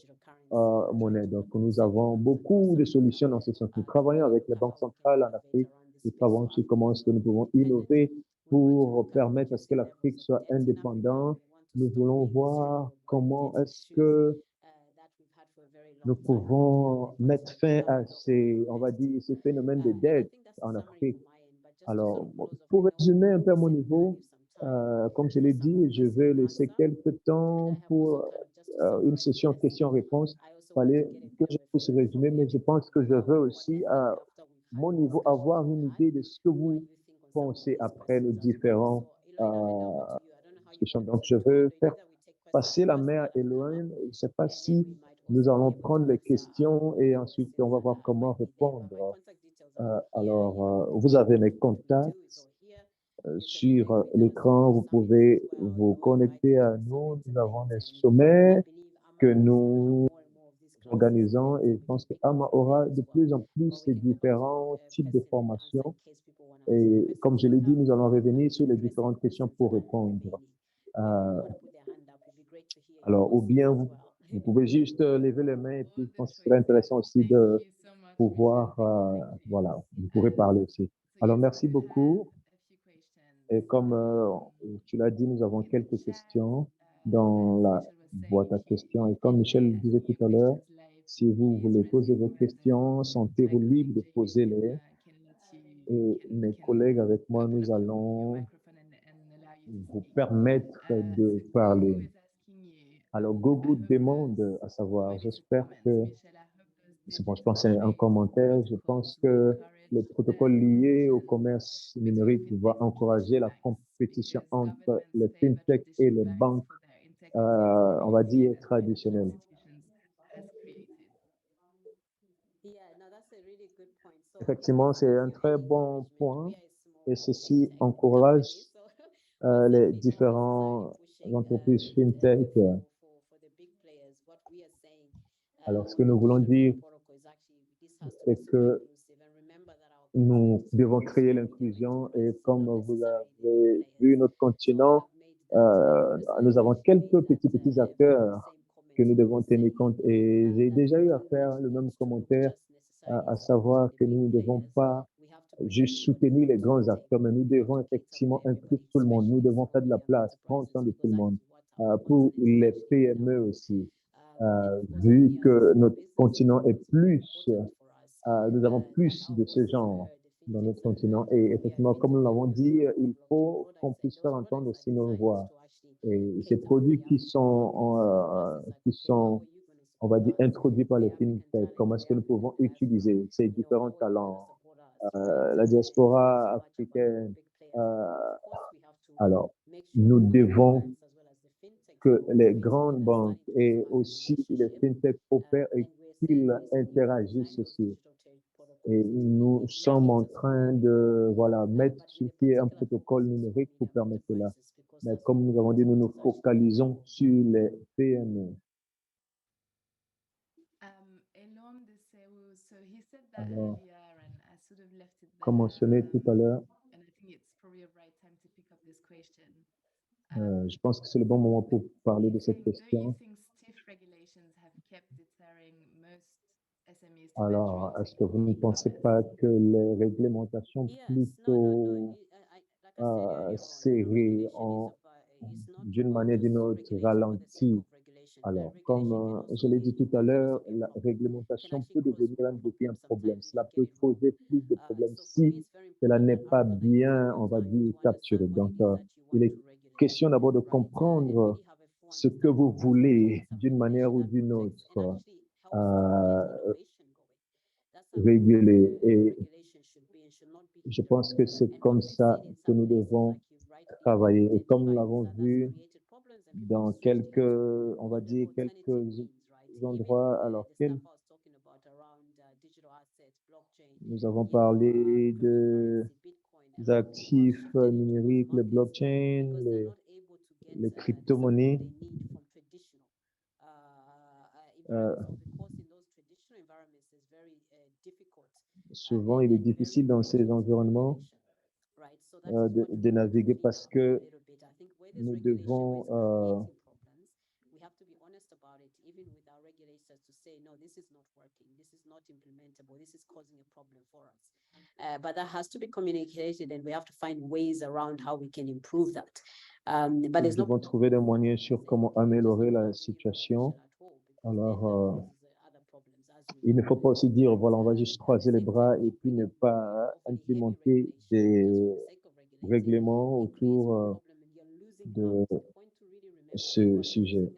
monnaies. Donc, nous avons beaucoup de solutions dans ce sens. Nous travaillons avec les banques centrales en Afrique. Nous travaillons sur comment est-ce que nous pouvons innover pour permettre à ce que l'Afrique soit indépendante. Nous voulons voir comment est-ce que nous pouvons mettre fin à ces, on va dire, ces phénomènes de dette en Afrique. Alors, pour résumer un peu à mon niveau, comme je l'ai dit, je vais laisser quelques temps pour une session questions-réponses. Il fallait que je puisse résumer, mais je pense que je veux aussi, à mon niveau, avoir une idée de ce que vous pensez après nos différents discussions. Donc, je veux faire passer la main à Elohim. Je ne sais pas si nous allons prendre les questions et ensuite on va voir comment répondre. Alors, vous avez mes contacts sur l'écran. Vous pouvez vous connecter à nous. Nous avons des sommets que nous organisons et je pense qu'AMA aura de plus en plus ces différents types de formations. Et comme je l'ai dit, nous allons revenir sur les différentes questions pour répondre. Alors, ou bien vous pouvez juste lever les mains et puis je pense que ce serait intéressant aussi de pouvoir, voilà, vous pourrez parler aussi. Alors, merci beaucoup. Et comme tu l'as dit, nous avons quelques questions dans la boîte à questions. Et comme Michel disait tout à l'heure, si vous voulez poser vos questions, sentez-vous libre de poser-les. Et mes collègues avec moi, nous allons vous permettre de parler. Alors, Gogo demande à savoir, j'espère que, c'est bon, je pense que c'est un commentaire, je pense que le protocole lié au commerce numérique va encourager la compétition entre les fintech et les banques, on va dire, traditionnelles. Effectivement, c'est un très bon point et ceci encourage les différentes entreprises fintech. Alors, ce que nous voulons dire, c'est que nous devons créer l'inclusion et comme vous avez vu notre continent, nous avons quelques petits acteurs que nous devons tenir compte et j'ai déjà eu à faire le même commentaire, à savoir que nous ne devons pas juste soutenir les grands acteurs, mais nous devons effectivement inclure tout le monde. Nous devons faire de la place, prendre soin de tout le monde, pour les PME aussi, vu que notre continent est plus nous avons plus de ce genre dans notre continent. Et effectivement, comme nous l'avons dit, il faut qu'on puisse faire entendre aussi nos voix. Et ces produits qui sont, on va dire, introduits par les fintech, comment est-ce que nous pouvons utiliser ces différents talents, la diaspora africaine. Alors, nous devons que les grandes banques et aussi les fintech opèrent et qu'ils interagissent aussi. Et nous sommes en train de, voilà, mettre sur pied un protocole numérique pour permettre cela. Mais comme nous avons dit, nous nous focalisons sur les PME. Alors, comme mentionné tout à l'heure, je pense que c'est le bon moment pour parler de cette question. Alors, est-ce que vous ne pensez pas que les réglementations plutôt serrées d'une manière ou d'une autre ralentissent? Alors, comme je l'ai dit tout à l'heure, la réglementation peut devenir un défi, un problème. Cela peut poser plus de problèmes si cela n'est pas bien, on va dire, capturé. Donc, il est question d'abord de comprendre ce que vous voulez d'une manière ou d'une autre réguler. Et je pense que c'est comme ça que nous devons travailler. Et comme nous l'avons vu dans quelques, on va dire, quelques endroits, alors nous avons parlé des actifs numériques, les blockchains, les crypto-monnaies. Souvent, il est difficile dans ces environnements de naviguer parce que nous devons we have to be honest about it, even with our regulators, to say, no, this is not working, this is not implementable, this is causing a problem for us. But that has to be communicated, and we have to find ways around how we can improve that. But nous there's no devons trouver des moyens sur comment améliorer la situation. Alors, il ne faut pas aussi dire, voilà, on va juste croiser les bras et puis ne pas implémenter des règlements autour de ce sujet.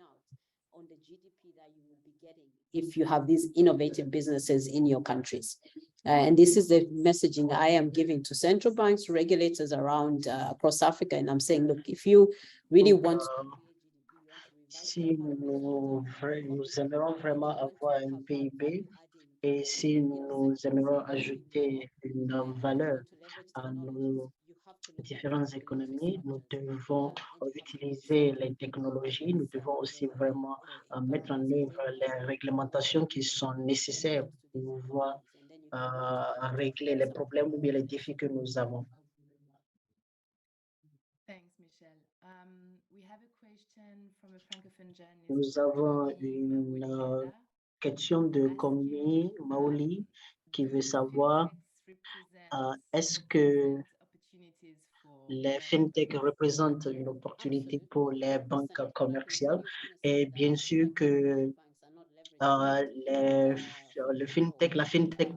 If you have these innovative businesses in your countries. And this is the messaging I am giving to central banks, regulators around across Africa. And I'm saying, look, if you really want si nous aimerions vraiment avoir un PIB et si nous aimerions ajouter une valeur à nos différentes économies, nous devons utiliser les technologies, nous devons aussi vraiment mettre en œuvre les réglementations qui sont nécessaires pour pouvoir régler les problèmes ou bien les défis que nous avons. Thanks, Michel. We have a question from a francophone journalist. Nous avons une question de Komi Maoli qui veut savoir est-ce que les fintech représentent une opportunité pour les banques commerciales et bien sûr que la fintech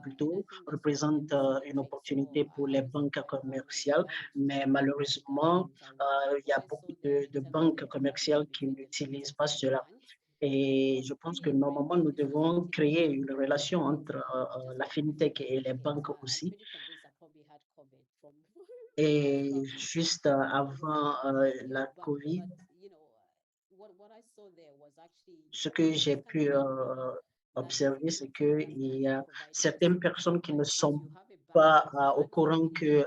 plutôt représente une opportunité pour les banques commerciales, mais malheureusement, il y a beaucoup de banques commerciales qui n'utilisent pas cela. Et je pense que normalement, nous devons créer une relation entre la fintech et les banques aussi. Et juste avant la COVID, ce que j'ai pu observer, c'est qu'il y a certaines personnes qui ne sont pas au courant que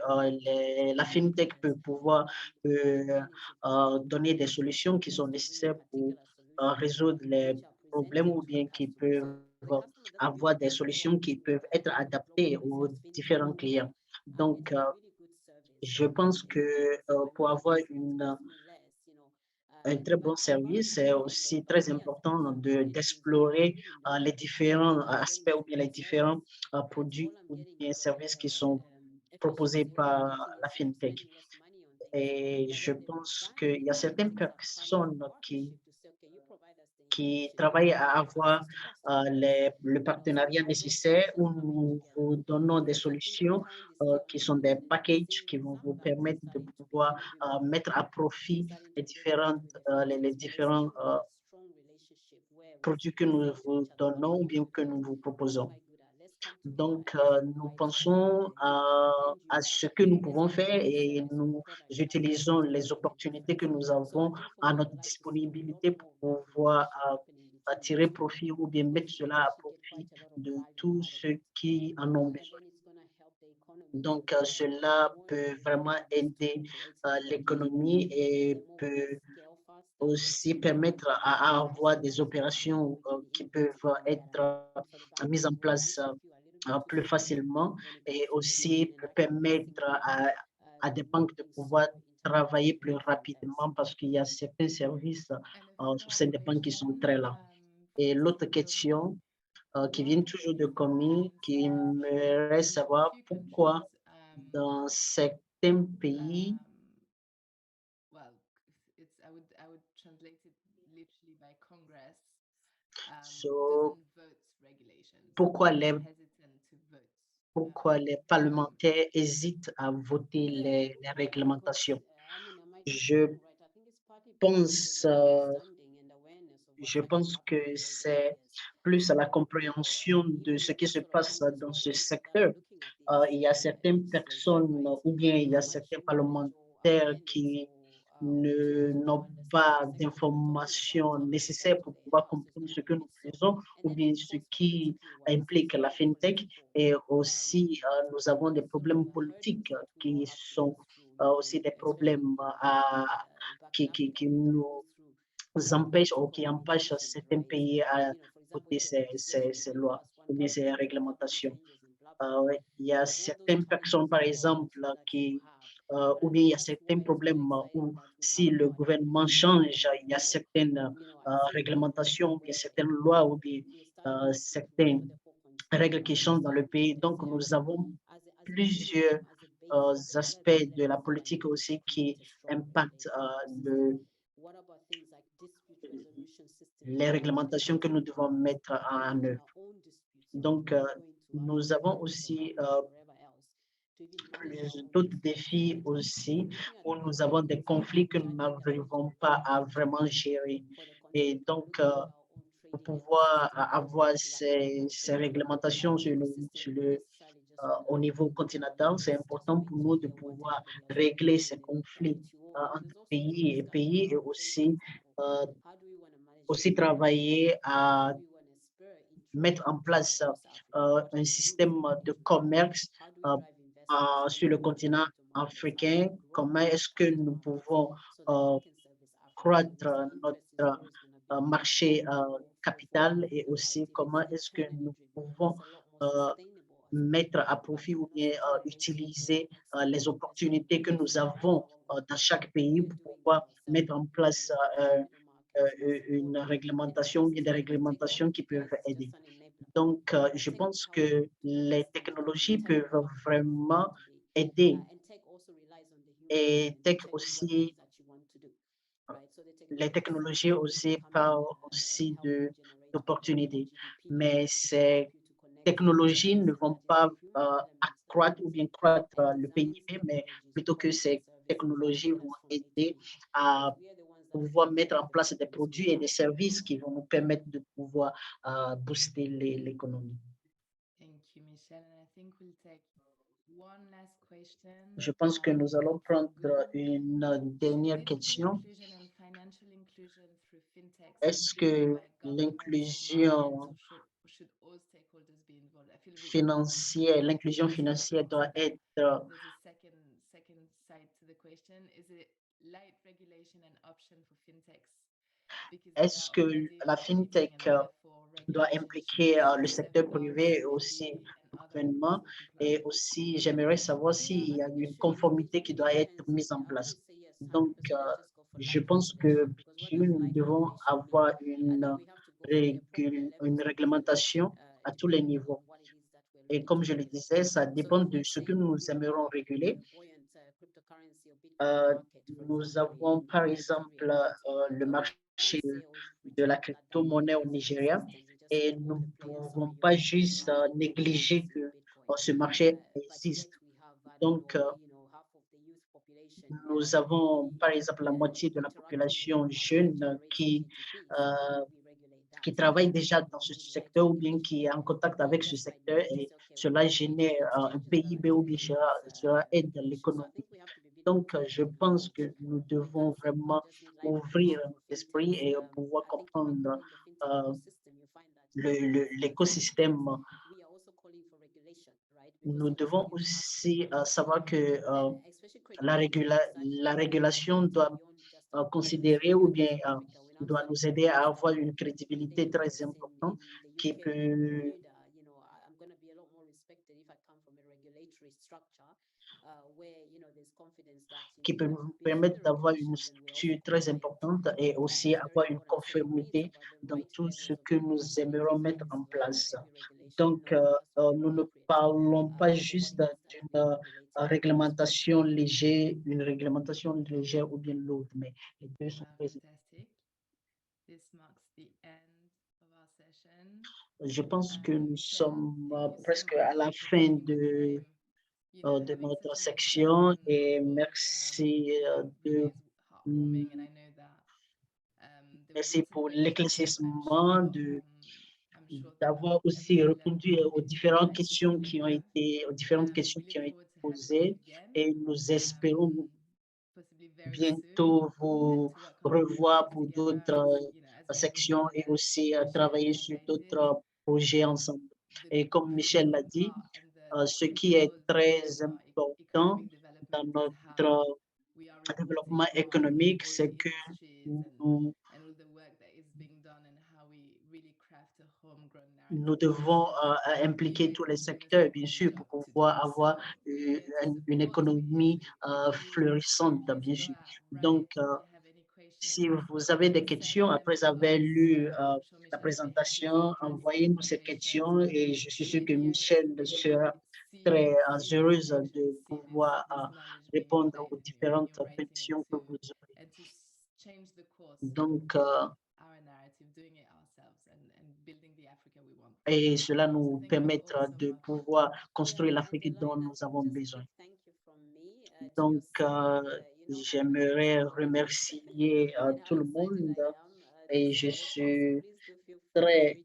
la fintech peut pouvoir donner des solutions qui sont nécessaires pour résoudre les problèmes ou bien qui peuvent avoir des solutions qui peuvent être adaptées aux différents clients. Donc, je pense que pour avoir un très bon service, c'est aussi très important d'explorer les différents aspects ou bien les différents produits ou bien services qui sont proposés par la FinTech. Et je pense qu'il y a certaines personnes qui travaillent à avoir le partenariat nécessaire où nous vous donnons des solutions qui sont des packages qui vont vous permettre de pouvoir mettre à profit les différents produits que nous vous donnons ou bien que nous vous proposons. Donc, nous pensons à ce que nous pouvons faire et nous utilisons les opportunités que nous avons à notre disponibilité pour pouvoir tirer profit ou bien mettre cela à profit de tous ceux qui en ont besoin. Donc, cela peut vraiment aider l'économie et peut aussi permettre à avoir des opérations qui peuvent être mises en place plus facilement et aussi peut permettre à des banques de pouvoir travailler plus rapidement parce qu'il y a certains services au sein des banques qui sont très lents. Et l'autre question qui vient toujours de Comi, qui aimerait savoir pourquoi dans certains pays, I would translate it literally by Congress. So, Pourquoi les parlementaires hésitent à voter les réglementations. Je pense que c'est plus à la compréhension de ce qui se passe dans ce secteur. Il y a certaines personnes ou bien il y a certains parlementaires qui n'ont pas d'informations nécessaires pour pouvoir comprendre ce que nous faisons ou bien ce qui implique la FinTech. Et aussi, nous avons des problèmes politiques qui sont aussi des problèmes qui nous empêchent ou qui empêchent certains pays à voter ces lois ou bien ces réglementations. il y a certaines personnes, par exemple, ou bien il y a certains problèmes où si le gouvernement change, il y a certaines réglementations, il y a certaines lois ou bien certaines règles qui changent dans le pays. Donc, nous avons plusieurs aspects de la politique aussi qui impactent les réglementations que nous devons mettre en œuvre. Donc, nous avons aussi d'autres défis aussi où nous avons des conflits que nous n'arrivons pas à vraiment gérer. Et donc, pour pouvoir avoir ces réglementations au niveau continental, c'est important pour nous de pouvoir régler ces conflits entre pays et pays et aussi travailler à mettre en place un système de commerce sur le continent africain. Comment est-ce que nous pouvons croître notre marché capital et aussi comment est-ce que nous pouvons mettre à profit ou bien utiliser les opportunités que nous avons dans chaque pays pour pouvoir mettre en place une réglementation, des réglementations qui peuvent aider. Donc, je pense que les technologies peuvent vraiment aider et les technologies aussi parlent aussi d'opportunités. Mais ces technologies ne vont pas accroître ou bien croître le PIB, mais plutôt que ces technologies vont aider à pouvoir mettre en place des produits et des services qui vont nous permettre de pouvoir booster l'économie. Je pense que nous allons prendre une dernière question. Est-ce que l'inclusion financière doit être est-ce que la FinTech doit impliquer le secteur privé et aussi le gouvernement? Et aussi, j'aimerais savoir s'il y a une conformité qui doit être mise en place. Donc, je pense que nous devons avoir une réglementation à tous les niveaux. Et comme je le disais, ça dépend de ce que nous aimerions réguler. Nous avons par exemple le marché de la crypto-monnaie au Nigeria et nous ne pouvons pas juste négliger que ce marché existe. Donc, nous avons par exemple la moitié de la population jeune qui travaille déjà dans ce secteur ou bien qui est en contact avec ce secteur et cela génère un PIB ou bien cela aide l'économie. Donc, je pense que nous devons vraiment ouvrir l'esprit et pouvoir comprendre l'écosystème. Nous devons aussi savoir que la régulation doit considérer ou bien doit nous aider à avoir une crédibilité très importante qui peut nous permettre d'avoir une structure très importante et aussi avoir une conformité dans tout ce que nous aimerions mettre en place. Donc, nous ne parlons pas juste d'une réglementation légère, ou bien l'autre, mais les deux sont très importants. Je pense que nous sommes presque à la fin de notre section et merci merci pour l'éclaircissement d'avoir aussi répondu aux différentes questions qui ont été posées et nous espérons bientôt vous revoir pour d'autres sections et aussi travailler sur d'autres projets ensemble. Et comme Michel l'a dit, ce qui est très important dans notre développement économique, c'est que nous devons impliquer tous les secteurs, bien sûr, pour pouvoir avoir une économie florissante, bien sûr. Donc, si vous avez des questions après avoir lu la présentation, envoyez-nous ces questions et je suis sûr que Michel sera très heureuse de pouvoir répondre aux différentes questions que vous aurez. Donc, et cela nous permettra de pouvoir construire l'Afrique dont nous avons besoin. Donc, j'aimerais remercier tout le monde et je suis très,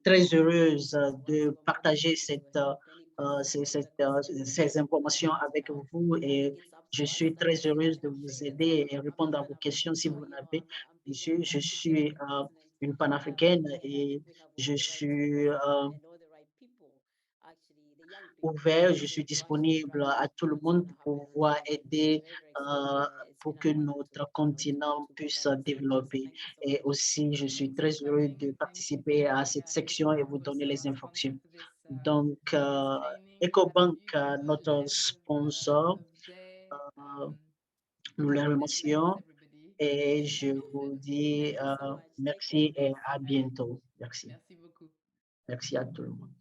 très heureuse de partager ces informations avec vous et je suis très heureuse de vous aider et répondre à vos questions si vous en avez. Je suis une panafricaine et je suis ouvert, je suis disponible à tout le monde pour pouvoir aider pour que notre continent puisse se développer. Et aussi, je suis très heureux de participer à cette section et vous donner les informations. Donc, EcoBank, notre sponsor, nous les remercions et je vous dis merci et à bientôt. Merci. Merci à tout le monde.